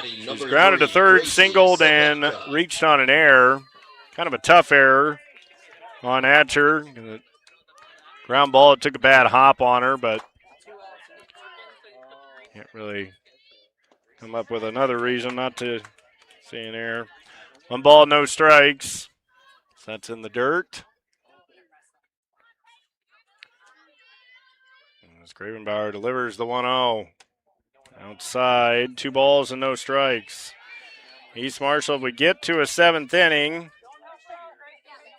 She's grounded to third, singled, and reached on an error. Kind of a tough error on Atcher. Ground ball, it took a bad hop on her, but can't really come up with another reason not to see an error. 1 ball, no strikes. So that's in the dirt. As Gravenbauer delivers the 1-0. Outside, 2 balls and no strikes. East Marshall, if we get to a 7th inning,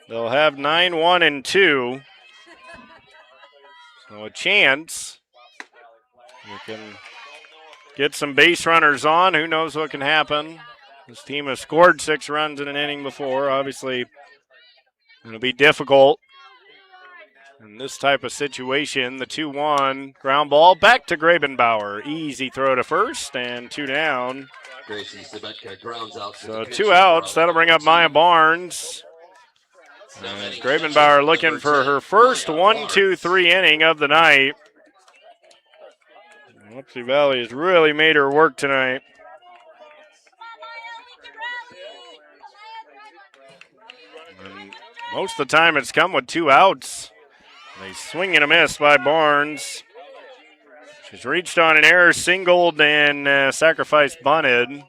they'll have 9-1-2. So a chance. You can get some base runners on. Who knows what can happen? This team has scored 6 runs in an inning before. Obviously, it'll be difficult in this type of situation. The 2-1 ground ball back to Grabenbauer. Easy throw to first and 2 down. So 2 outs. That'll bring up Maya Barnes. And Grabenbauer looking for her first 1-2-3 inning of the night. Wapsie Valley has really made her work tonight. And most of the time it's come with 2 outs. A swing and a miss by Barnes. She's reached on an error, singled, and sacrifice bunted.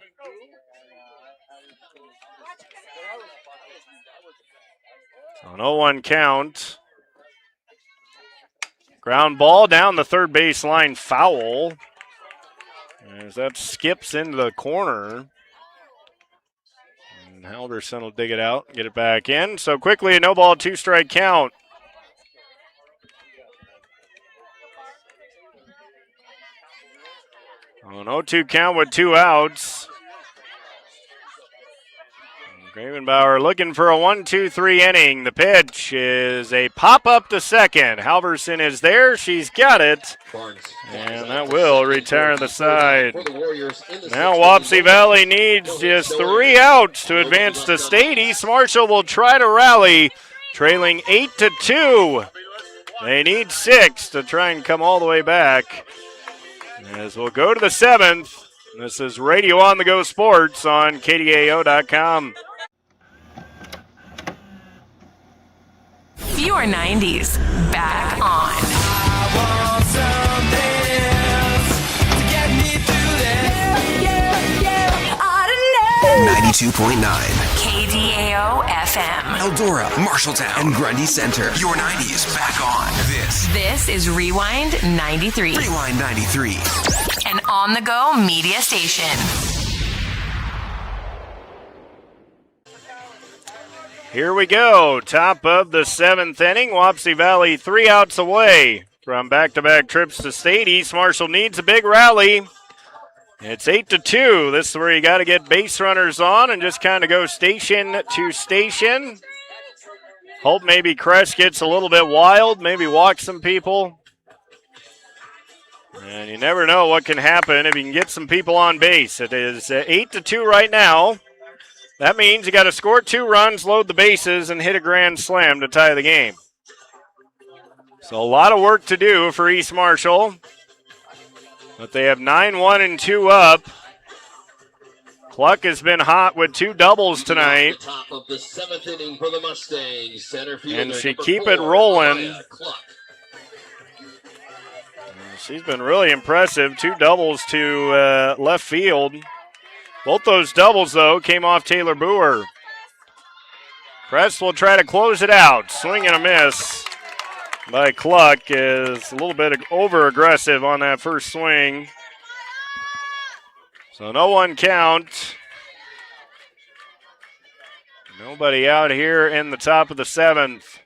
So an 0-1 count. Ground ball down the third base line, foul. As that skips into the corner. And Halverson will dig it out, get it back in. So quickly a no ball, 2 strike count. An 0-2 count with 2 outs. Gravenbauer looking for a 1-2-3 inning. The pitch is a pop-up to second. Halverson is there. She's got it. And that will retire the side. Now Wapsie Valley needs just 3 outs to advance to state. East Marshall will try to rally, trailing 8-2. They need 6 to try and come all the way back. As we'll go to the 7th. This is Radio on the Go Sports on KDAO.com. Your 90s back on. 92.9 KDAO FM. Eldora, Marshalltown, and Grundy Center. Your 90s back on. This is Rewind 93. Rewind 93. An on-the-go media station. Here we go. Top of the 7th inning. Wapsie Valley 3 outs away from back-to-back trips to state. East Marshall needs a big rally. It's 8-2. This is where you got to get base runners on and just kind of go station to station. Hope maybe Crest gets a little bit wild, maybe walk some people. And you never know what can happen if you can get some people on base. It is 8-2 right now. That means you got to score 2 runs, load the bases, and hit a grand slam to tie the game. So a lot of work to do for East Marshall. But they have 9-1 and 2 up. Cluck has been hot with 2 doubles tonight. Top of the 7th inning for the Mustangs. Center fielder, And she number keep 4, it rolling. Cluck. She's been really impressive. 2 doubles to left field. Both those doubles, though, came off Taylor Boer. Crest will try to close it out. Swing and a miss by Cluck is a little bit over-aggressive on that first swing. So no 1 count. Nobody out here in the top of the 7th.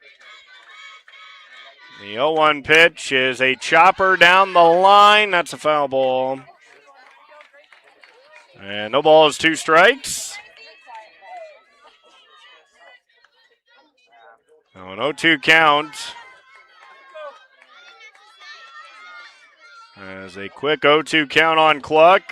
The 0-1 pitch is a chopper down the line. That's a foul ball. And no balls, 2 strikes. So an 0-2 count. As a quick 0-2 count on Cluck.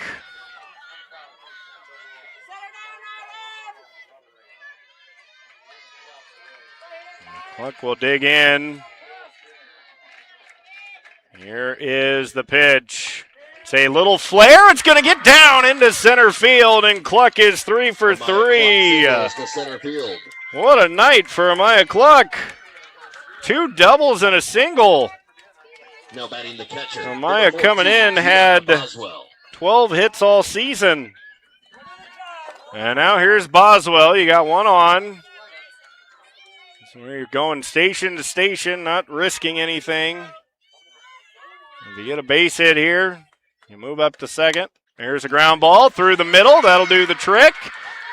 Cluck will dig in. Here is the pitch. It's a little flare. It's going to get down into center field, and Cluck is 3 for 3. What a night for Amaya Cluck. 2 doubles and a single. Now batting the catcher. Amaya coming in had 12 hits all season. And now here's Boswell. You got 1 on. So you're going station to station, not risking anything. If you get a base hit here, you move up to second. There's a ground ball through the middle. That'll do the trick.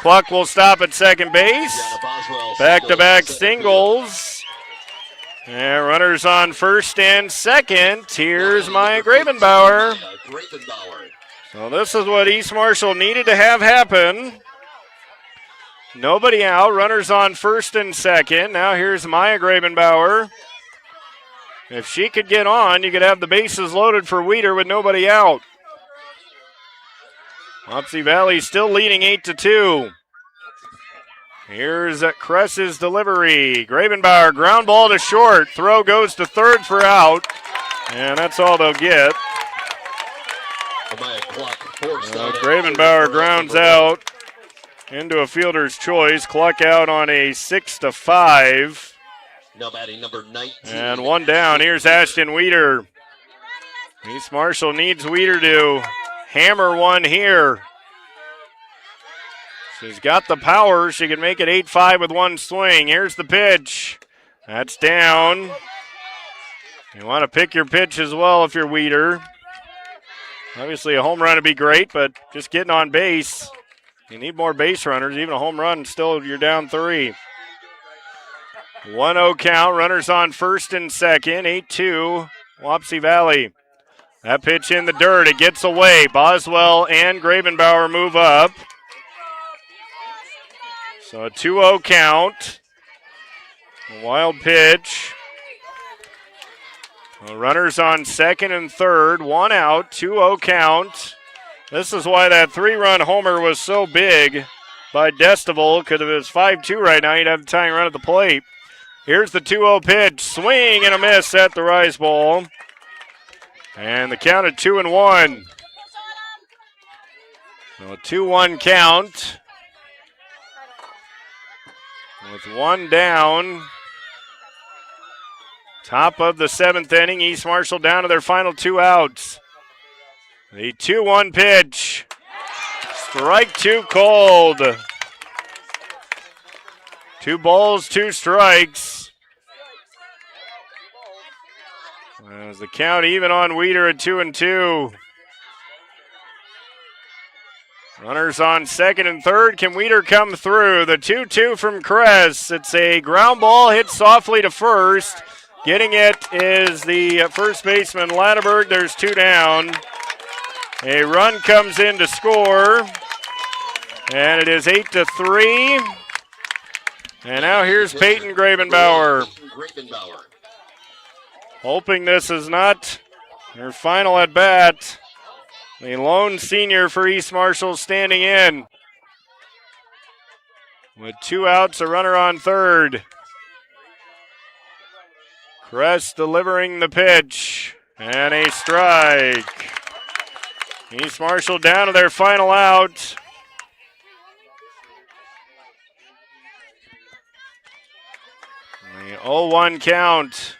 Cluck will stop at second base. Back-to-back singles. And runners on first and second. Here's Maya Gravenbauer. So this is what East Marshall needed to have happen. Nobody out. Runners on first and second. Now here's Maya Gravenbauer. If she could get on, you could have the bases loaded for Weeder with nobody out. Wapsie Valley still leading 8-2. Here's Kress's delivery. Gravenbauer, ground ball to short. Throw goes to third for out. And that's all they'll get. Gravenbauer grounds out into a fielder's choice. Cluck out on a 6-5. Now batting number 19. And 1 down. Here's Ashton Weeder. East Marshall needs Weeder to hammer 1 here. She's got the power. She can make it 8-5 with 1 swing. Here's the pitch. That's down. You want to pick your pitch as well if you're Weeder. Obviously a home run would be great, but just getting on base. You need more base runners. Even a home run, still you're down 3. 1-0 count. Runners on first and second. 8-2. Wapsie Valley. That pitch in the dirt. It gets away. Boswell and Gravenbauer move up. So a 2-0 count. A wild pitch. Runners on second and third. 1 out. 2-0 count. This is why that 3-run homer was so big by Destival, because if it was 5-2 right now, you'd have the tying run at the plate. Here's the 2-0 pitch. Swing and a miss at the rise ball. And the count at 2-1. So a 2-1 count. With 1 down. Top of the 7th inning. East Marshall down to their final 2 outs. The 2-1 pitch. Strike 2 called. 2 balls, 2 strikes. As the count even on Weeder at 2-2. Runners on second and third. Can Weeder come through? The 2-2 from Kress. It's a ground ball hit softly to first. Getting it is the first baseman, Latterberg. There's 2 down. A run comes in to score, and it is 8-3. And now here's Peyton Gravenbauer, hoping this is not her final at bat. The lone senior for East Marshall standing in. With 2 outs, a runner on third. Kress delivering the pitch, and a strike. East Marshall down to their final out. The 0-1 count.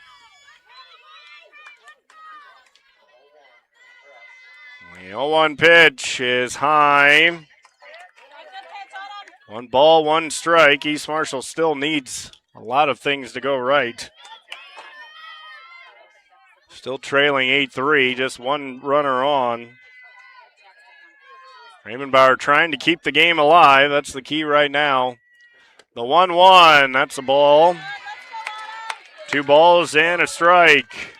The 0-1 pitch is high. 1 ball, 1 strike. East Marshall still needs a lot of things to go right. Still trailing 8-3, just 1 runner on. Gravenbauer trying to keep the game alive. That's the key right now. The 1-1, that's a ball. 2 balls and a strike.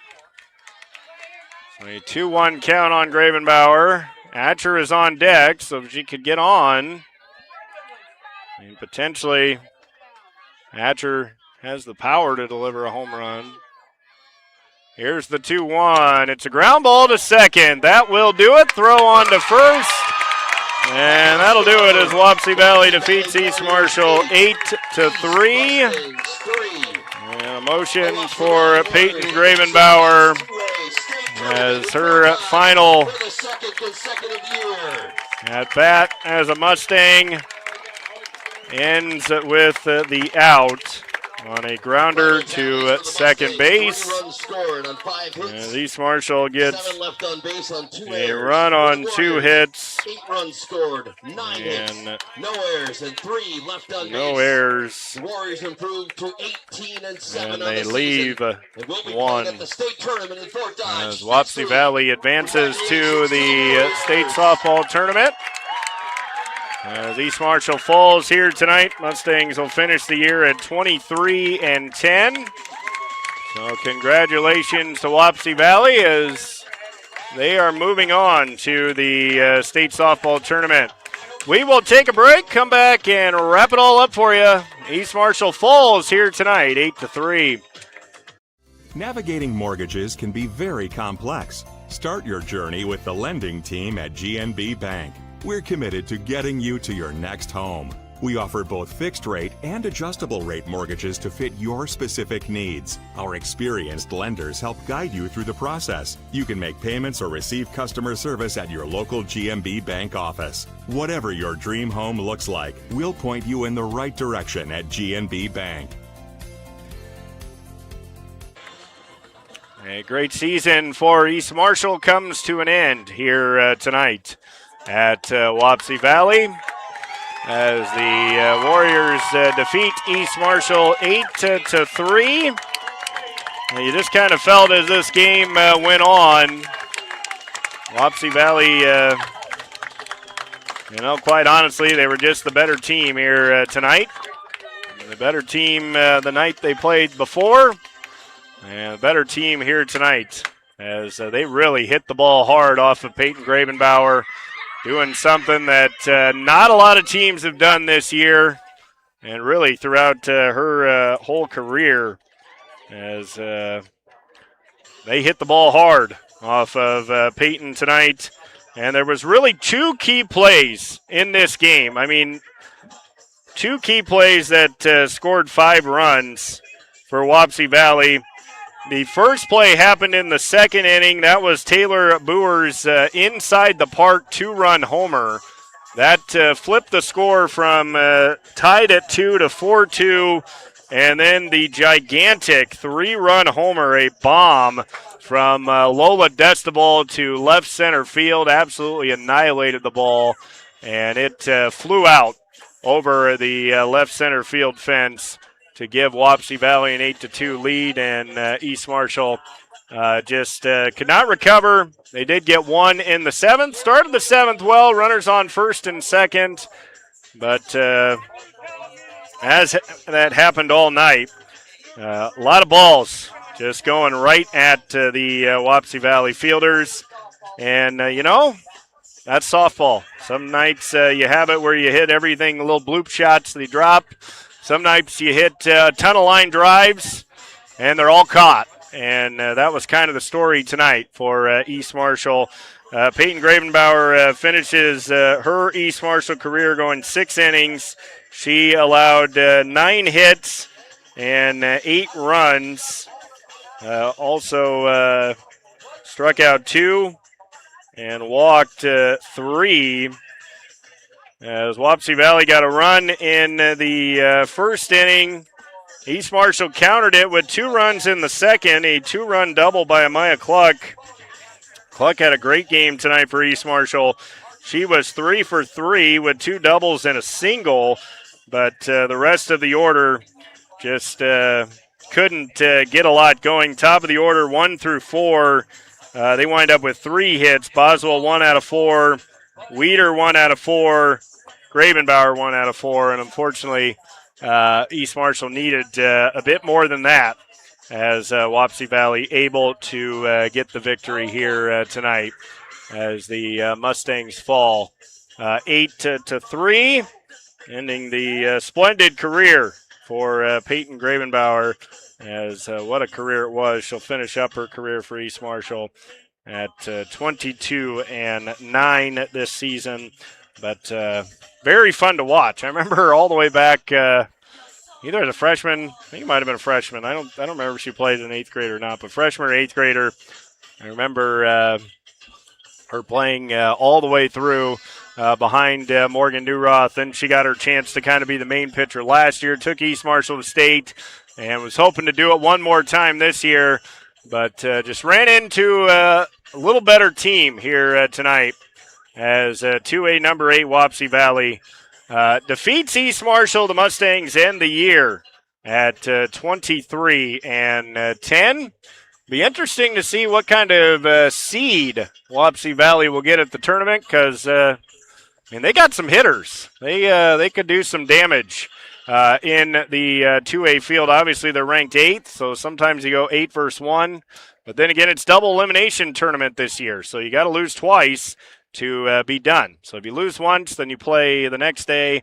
So a 2-1 count on Gravenbauer. Atcher is on deck, so if she could get on. And potentially, Atcher has the power to deliver a home run. Here's the 2-1. It's a ground ball to second. That will do it. Throw on to first. And that'll do it as Wapsie Valley defeats East Marshall 8-3. And emotions for Peyton Gravenbauer as her final at bat as a Mustang ends with the out on a grounder to second base. And East Marshall gets a run on 2 hits. 8 runs scored, 9 hits, no errors, and 3 left on base. No errors. The Warriors improved to 18-7 And on they the leave season. And will be 1. playing at the state tournament in Fort Dodge. As Wapsie Valley advances to the state softball tournament. As East Marshall falls here tonight, Mustangs will finish the year at 23-10. So congratulations to Wapsie Valley as they are moving on to the state softball tournament. We will take a break, come back, and wrap it all up for you. East Marshall falls here tonight, 8-3. Navigating mortgages can be very complex. Start your journey with the lending team at GNB Bank. We're committed to getting you to your next home. We offer both fixed rate and adjustable rate mortgages to fit your specific needs. Our experienced lenders help guide you through the process. You can make payments or receive customer service at your local GNB Bank office. Whatever your dream home looks like, we'll point you in the right direction at GNB Bank. A great season for East Marshall comes to an end here tonight at Wapsie Valley as the Warriors defeat East Marshall 8-3. You just kind of felt as this game went on, Wapsie Valley, quite honestly, they were just the better team here tonight. The better team the night they played before, and the better team here tonight as they really hit the ball hard off of Peyton Gravenbauer, doing something that not a lot of teams have done this year and really throughout her whole career as they hit the ball hard off of Peyton tonight. And there was really 2 key plays in this game. I mean, 2 key plays that scored 5 runs for Wapsie Valley. The first play happened in the second inning. That was Taylor Boer's inside the park 2-run homer. That flipped the score from tied at 2 to 4-2. And then the gigantic 3-run homer, a bomb from Lola Destebal to left center field. Absolutely annihilated the ball. And it flew out over the left center field fence to give Wapsie Valley an 8-2 lead, and East Marshall just could not recover. They did get 1 in the 7th. Started the 7th well, runners on first and second, but as that happened all night, a lot of balls just going right at the Wapsie Valley fielders, and That's softball. Some nights you have it where you hit everything, little bloop shots they drop. Some nights you hit a ton of line drives, and they're all caught. And that was kind of the story tonight for East Marshall. Peyton Gravenbauer finishes her East Marshall career going 6 innings. She allowed 9 hits and 8 runs. Also struck out 2 and walked 3. As Wapsie Valley got a run in the first inning, East Marshall countered it with 2 runs in the second, a 2-run double by Amaya Cluck. Cluck had a great game tonight for East Marshall. She was 3 for 3 with 2 doubles and a single, but the rest of the order just couldn't get a lot going. Top of the order, 1 through 4. They wind up with 3 hits. Boswell 1 out of 4. Weeder 1 out of 4. Gravenbauer 1 out of 4. And unfortunately, East Marshall needed a bit more than that, as Wapsie Valley able to get the victory here tonight as the Mustangs fall 8-3, ending the splendid career for Peyton Gravenbauer, as what a career it was. She'll finish up her career for East Marshall at 22-9 this season, but very fun to watch. I remember her all the way back either as a freshman, I think it might have been a freshman. I don't remember if she played as an 8th grader or not, but freshman or 8th grader, I remember her playing all the way through behind Morgan Newroth. Then she got her chance to kind of be the main pitcher last year, took East Marshall to state, and was hoping to do it one more time this year, but just ran into a little better team here tonight, as 2A number 8 Wapsie Valley defeats East Marshall. The Mustangs end the year at 23-10. Be interesting to see what kind of seed Wapsie Valley will get at the tournament, because they got some hitters. They could do some damage in the 2A field. Obviously, they're ranked 8th, so sometimes you go 8 versus 1. But then again, it's double elimination tournament this year, so you got to lose twice to be done. So if you lose once, then you play the next day.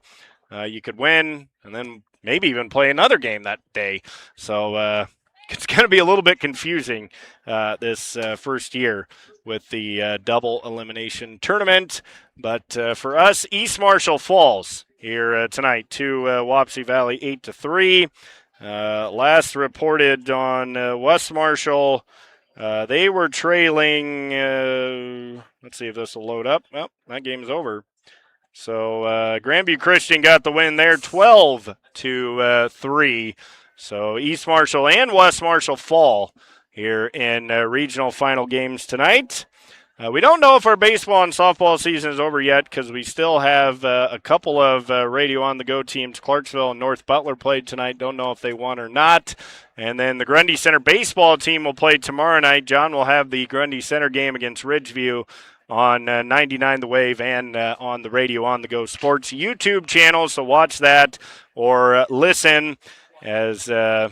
You could win, and then maybe even play another game that day. So it's going to be a little bit confusing this first year with the double elimination tournament. But for us, East Marshall falls here tonight to Wapsie Valley 8-3. Last reported on West Marshall, they were trailing, let's see if this will load up. Well, that game's over. So Grandview Christian got the win there, 12-3. So East Marshall and West Marshall fall here in regional final games tonight. We don't know if our baseball and softball season is over yet, because we still have a couple of Radio On The Go teams. Clarksville and North Butler played tonight. Don't know if they won or not. And then the Grundy Center baseball team will play tomorrow night. John will have the Grundy Center game against Ridgeview on 99 The Wave and on the Radio On The Go Sports YouTube channel. So watch that or listen, as we'll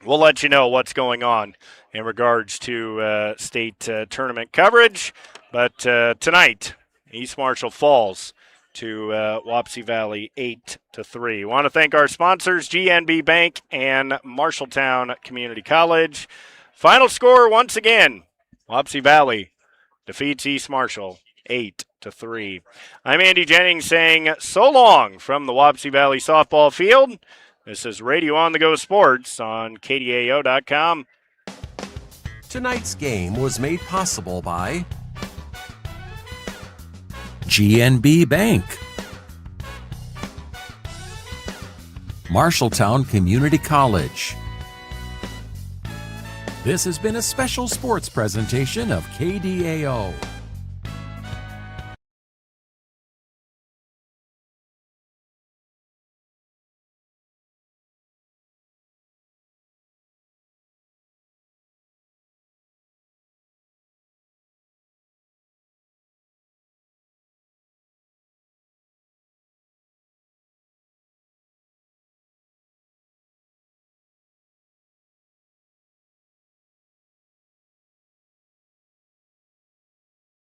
let you know what's going on in regards to state tournament coverage. But tonight, East Marshall falls to Wapsie Valley 8-3. Want to thank our sponsors, GNB Bank and Marshalltown Community College. Final score once again, Wapsie Valley defeats East Marshall 8-3. I'm Andy Jennings saying so long from the Wapsie Valley softball field. This is Radio On The Go Sports on KDAO.com. Tonight's game was made possible by GNB Bank, Marshalltown Community College. This has been a special sports presentation of KDAO.